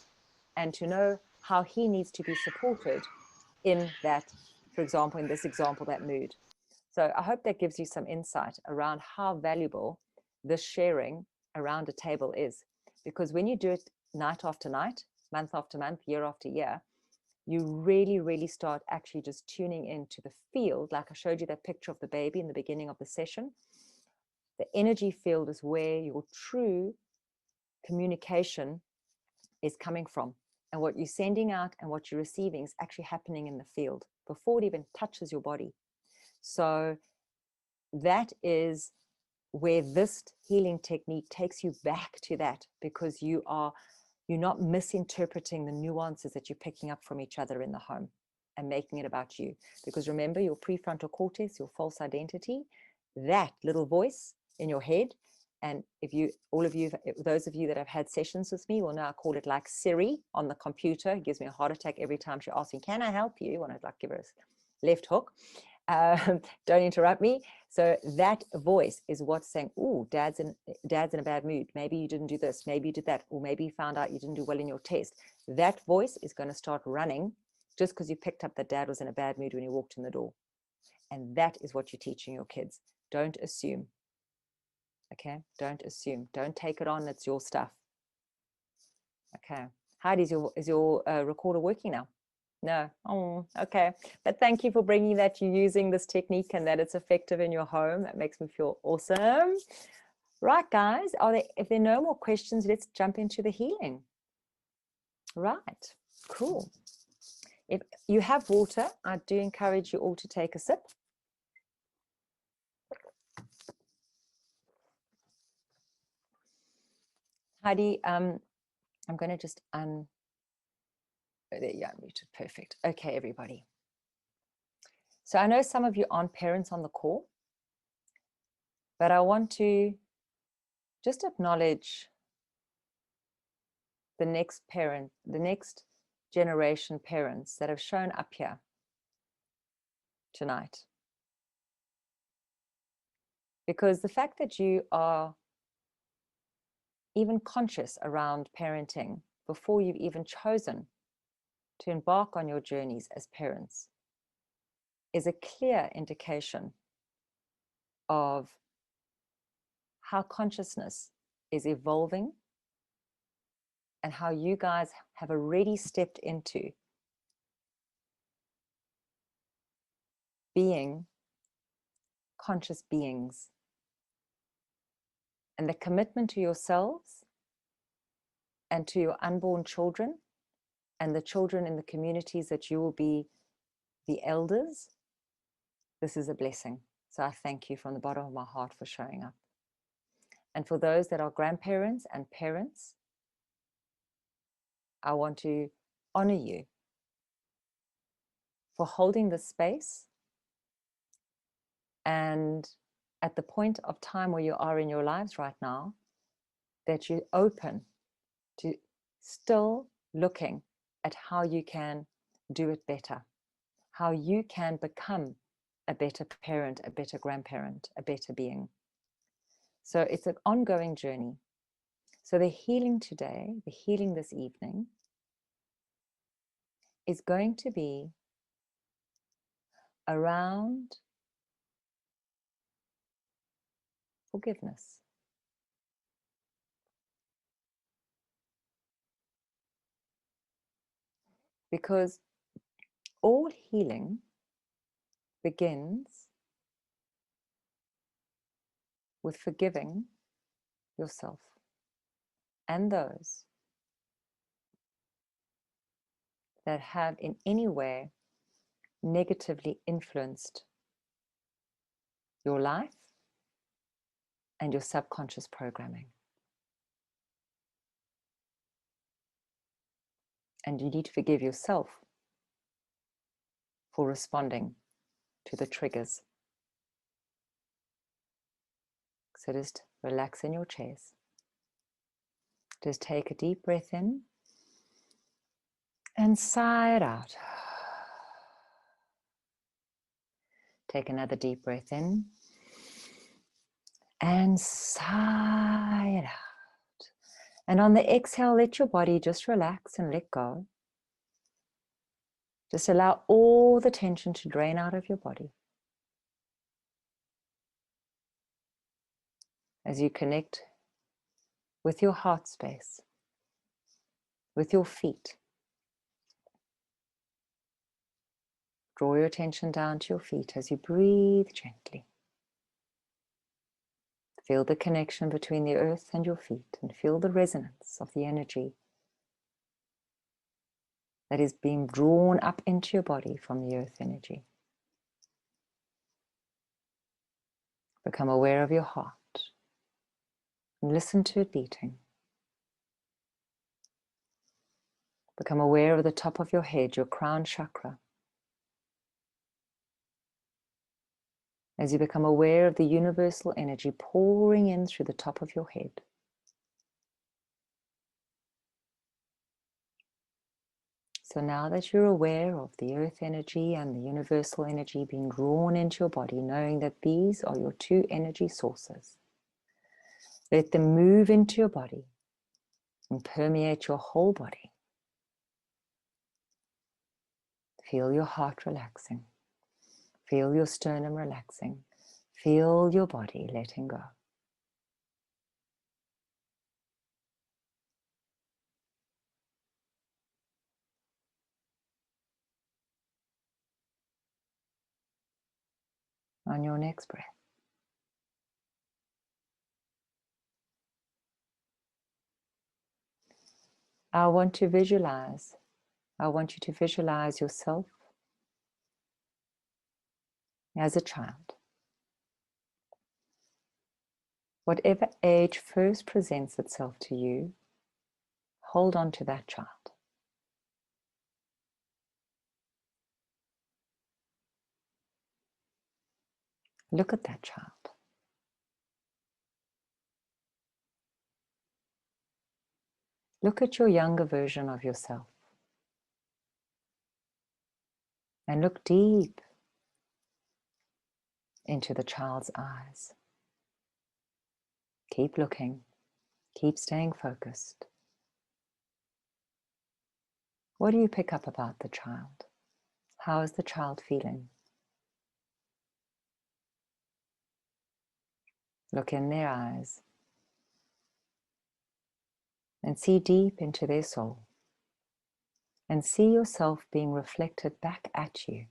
and to know how he needs to be supported in that, for example, in this example, that mood. So I hope that gives you some insight around how valuable this sharing around a table is. Because when you do it night after night, month after month, year after year, you really, really start actually just tuning into the field. Like I showed you that picture of the baby in the beginning of the session. The energy field is where your true communication is coming from. And what you're sending out and what you're receiving is actually happening in the field before it even touches your body. So that is where this healing technique takes you back to that, because you're not misinterpreting the nuances that you're picking up from each other in the home and making it about you. Because remember, your prefrontal cortex, your false identity, that little voice in your head, and those of you that have had sessions with me will know I call it like Siri on the computer. It gives me a heart attack every time she asks me, can I help you? When I'd like give her a left hook. Don't interrupt me. So that voice is what's saying, oh, dad's in a bad mood. Maybe you didn't do this. Maybe you did that. Or maybe you found out you didn't do well in your test. That voice is going to start running just because you picked up that dad was in a bad mood when he walked in the door. And that is what you're teaching your kids. Don't assume. Okay? Don't assume. Don't take it on. It's your stuff. Okay. Heidi, is your recorder working now? No. Oh, okay. But thank you for bringing that you're using this technique and that it's effective in your home. That makes me feel awesome. Right, guys. If there are no more questions, let's jump into the healing. Right. Cool. If you have water, I do encourage you all to take a sip. Heidi, I'm going to just there you are, muted. Perfect. Okay, everybody. So I know some of you aren't parents on the call, but I want to just acknowledge the next generation parents that have shown up here tonight. Because the fact that you are even conscious around parenting before you've even chosen to embark on your journeys as parents is a clear indication of how consciousness is evolving and how you guys have already stepped into being conscious beings. And the commitment to yourselves and to your unborn children and the children in the communities that you will be the elders, this is a blessing. So I thank you from the bottom of my heart for showing up. And for those that are grandparents and parents, I want to honor you for holding this space, and at the point of time where you are in your lives right now, that you're open to still looking at how you can do it better, how you can become a better parent, a better grandparent, a better being. So it's an ongoing journey. So the healing today, the healing this evening, is going to be around forgiveness. Because all healing begins with forgiving yourself and those that have in any way negatively influenced your life and your subconscious programming. And you need to forgive yourself for responding to the triggers. So just relax in your chairs. Just take a deep breath in and sigh it out. Take another deep breath in and sigh it out. And on the exhale, let your body just relax and let go. Just allow all the tension to drain out of your body. As you connect with your heart space, with your feet. Draw your attention down to your feet as you breathe gently. Feel the connection between the earth and your feet, and feel the resonance of the energy that is being drawn up into your body from the earth energy. Become aware of your heart and listen to it beating. Become aware of the top of your head, your crown chakra. As you become aware of the universal energy pouring in through the top of your head. So now that you're aware of the earth energy and the universal energy being drawn into your body, knowing that these are your two energy sources, let them move into your body and permeate your whole body. Feel your heart relaxing. Feel your sternum relaxing. Feel your body letting go. On your next breath, I want you to visualize yourself as a child. Whatever age first presents itself to you, hold on to that child. Look at that child. Look at your younger version of yourself. And look deep into the child's eyes. Keep looking. Keep staying focused. What do you pick up about the child? How is the child feeling? Look in their eyes and see deep into their soul, and see yourself being reflected back at you.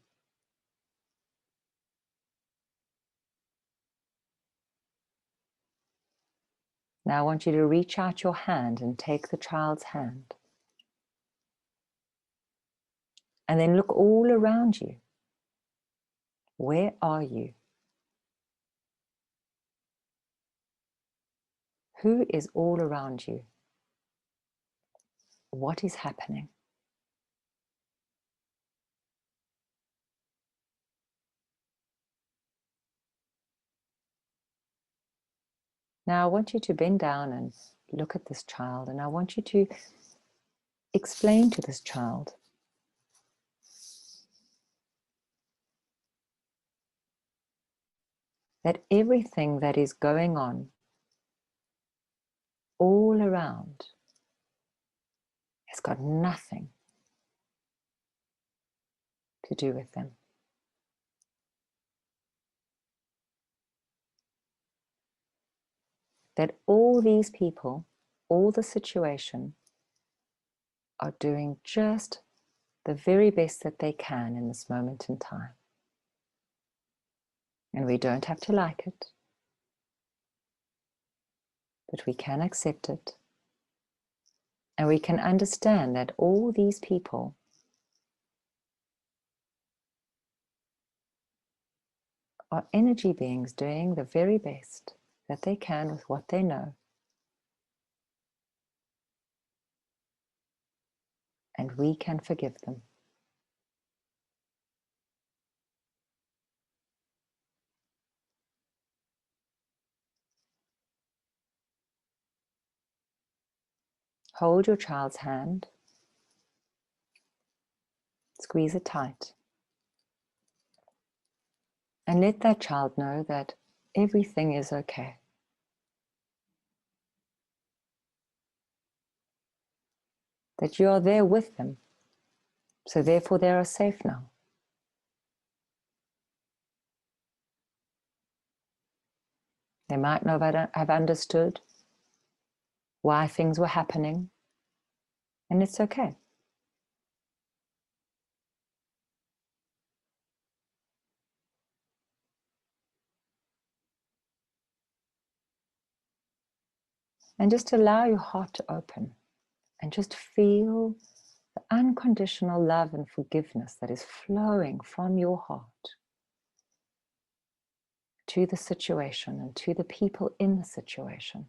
Now I want you to reach out your hand and take the child's hand. And then look all around you. Where are you? Who is all around you? What is happening? Now I want you to bend down and look at this child, and I want you to explain to this child that everything that is going on all around has got nothing to do with them. That all these people, all the situation, are doing just the very best that they can in this moment in time. And we don't have to like it, but we can accept it. And we can understand that all these people are energy beings doing the very best that they can with what they know. And we can forgive them. Hold your child's hand, squeeze it tight, and let that child know that everything is okay. That you are there with them, so therefore they are safe now. They might not have understood why things were happening, and it's okay. And just allow your heart to open and just feel the unconditional love and forgiveness that is flowing from your heart to the situation and to the people in the situation.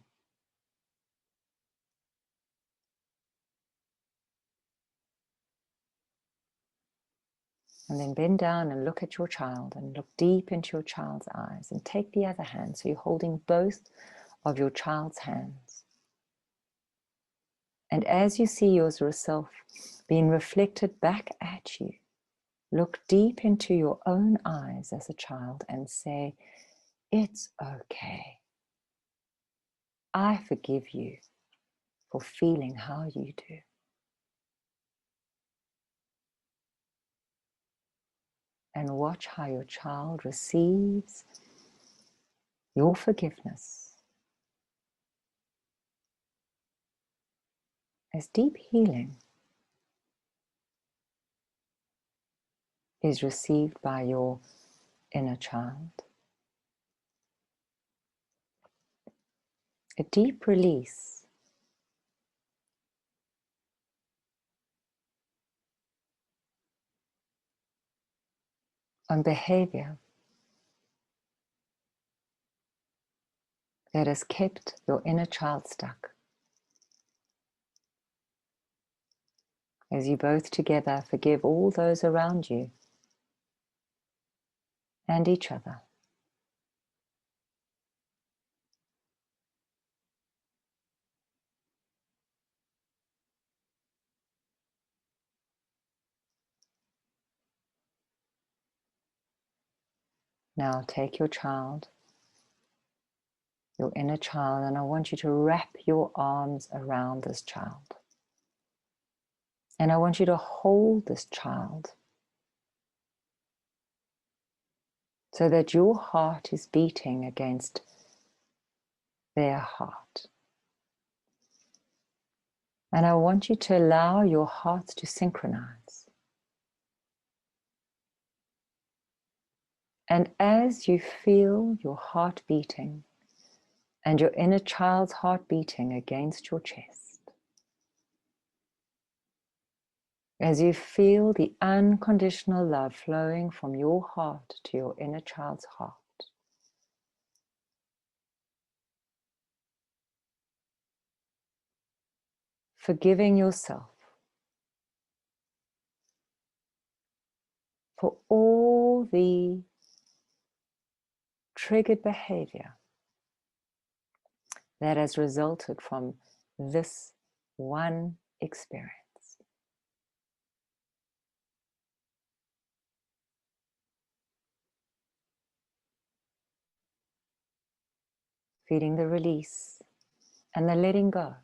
And then bend down and look at your child and look deep into your child's eyes and take the other hand. So you're holding both of your child's hands. And as you see yourself being reflected back at you, look deep into your own eyes as a child and say, it's okay. I forgive you for feeling how you do. And watch how your child receives your forgiveness as deep healing is received by your inner child. A deep release on behavior that has kept your inner child stuck. As you both together forgive all those around you and each other. Now take your child, your inner child, and I want you to wrap your arms around this child. And I want you to hold this child so that your heart is beating against their heart. And I want you to allow your hearts to synchronize. And as you feel your heart beating and your inner child's heart beating against your chest, as you feel the unconditional love flowing from your heart to your inner child's heart, forgiving yourself for all the triggered behavior that has resulted from this one experience. Feeling the release and the letting go.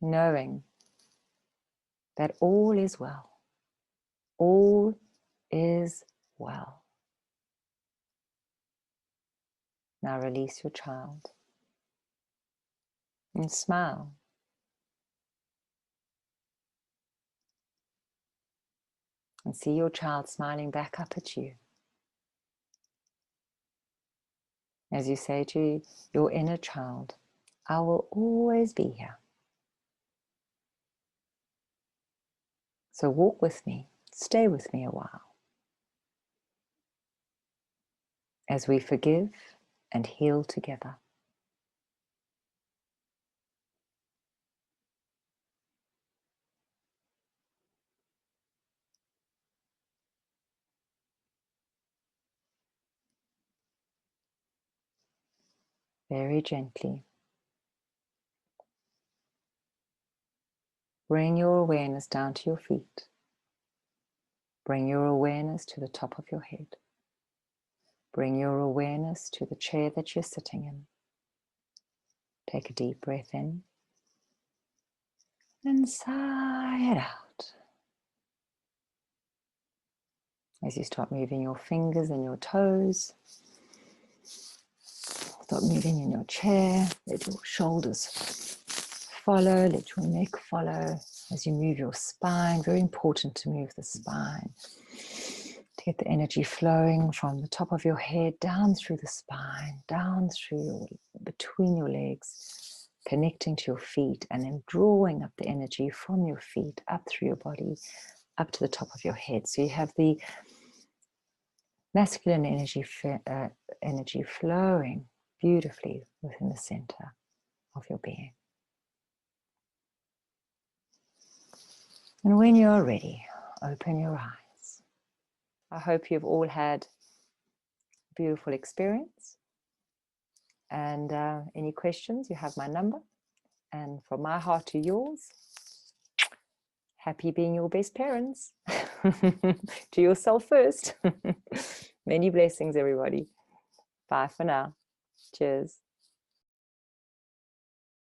Knowing that all is well. All is well. Now release your child and smile. And see your child smiling back up at you. As you say to your inner child, I will always be here. So walk with me, stay with me a while. As we forgive and heal together. Very gently. Bring your awareness down to your feet. Bring your awareness to the top of your head. Bring your awareness to the chair that you're sitting in. Take a deep breath in and sigh it out. As you start moving your fingers and your toes, start moving in your chair. Let your shoulders follow, let your neck follow. As you move your spine, very important to move the spine, to get the energy flowing from the top of your head down through the spine, down through between your legs, connecting to your feet, and then drawing up the energy from your feet up through your body, up to the top of your head. So you have the masculine energy flowing beautifully within the center of your being. And when you're ready, open your eyes. I hope you've all had a beautiful experience. And any questions, you have my number. And from my heart to yours, happy being your best parents. To yourself first. Many blessings, everybody. Bye for now. Cheers.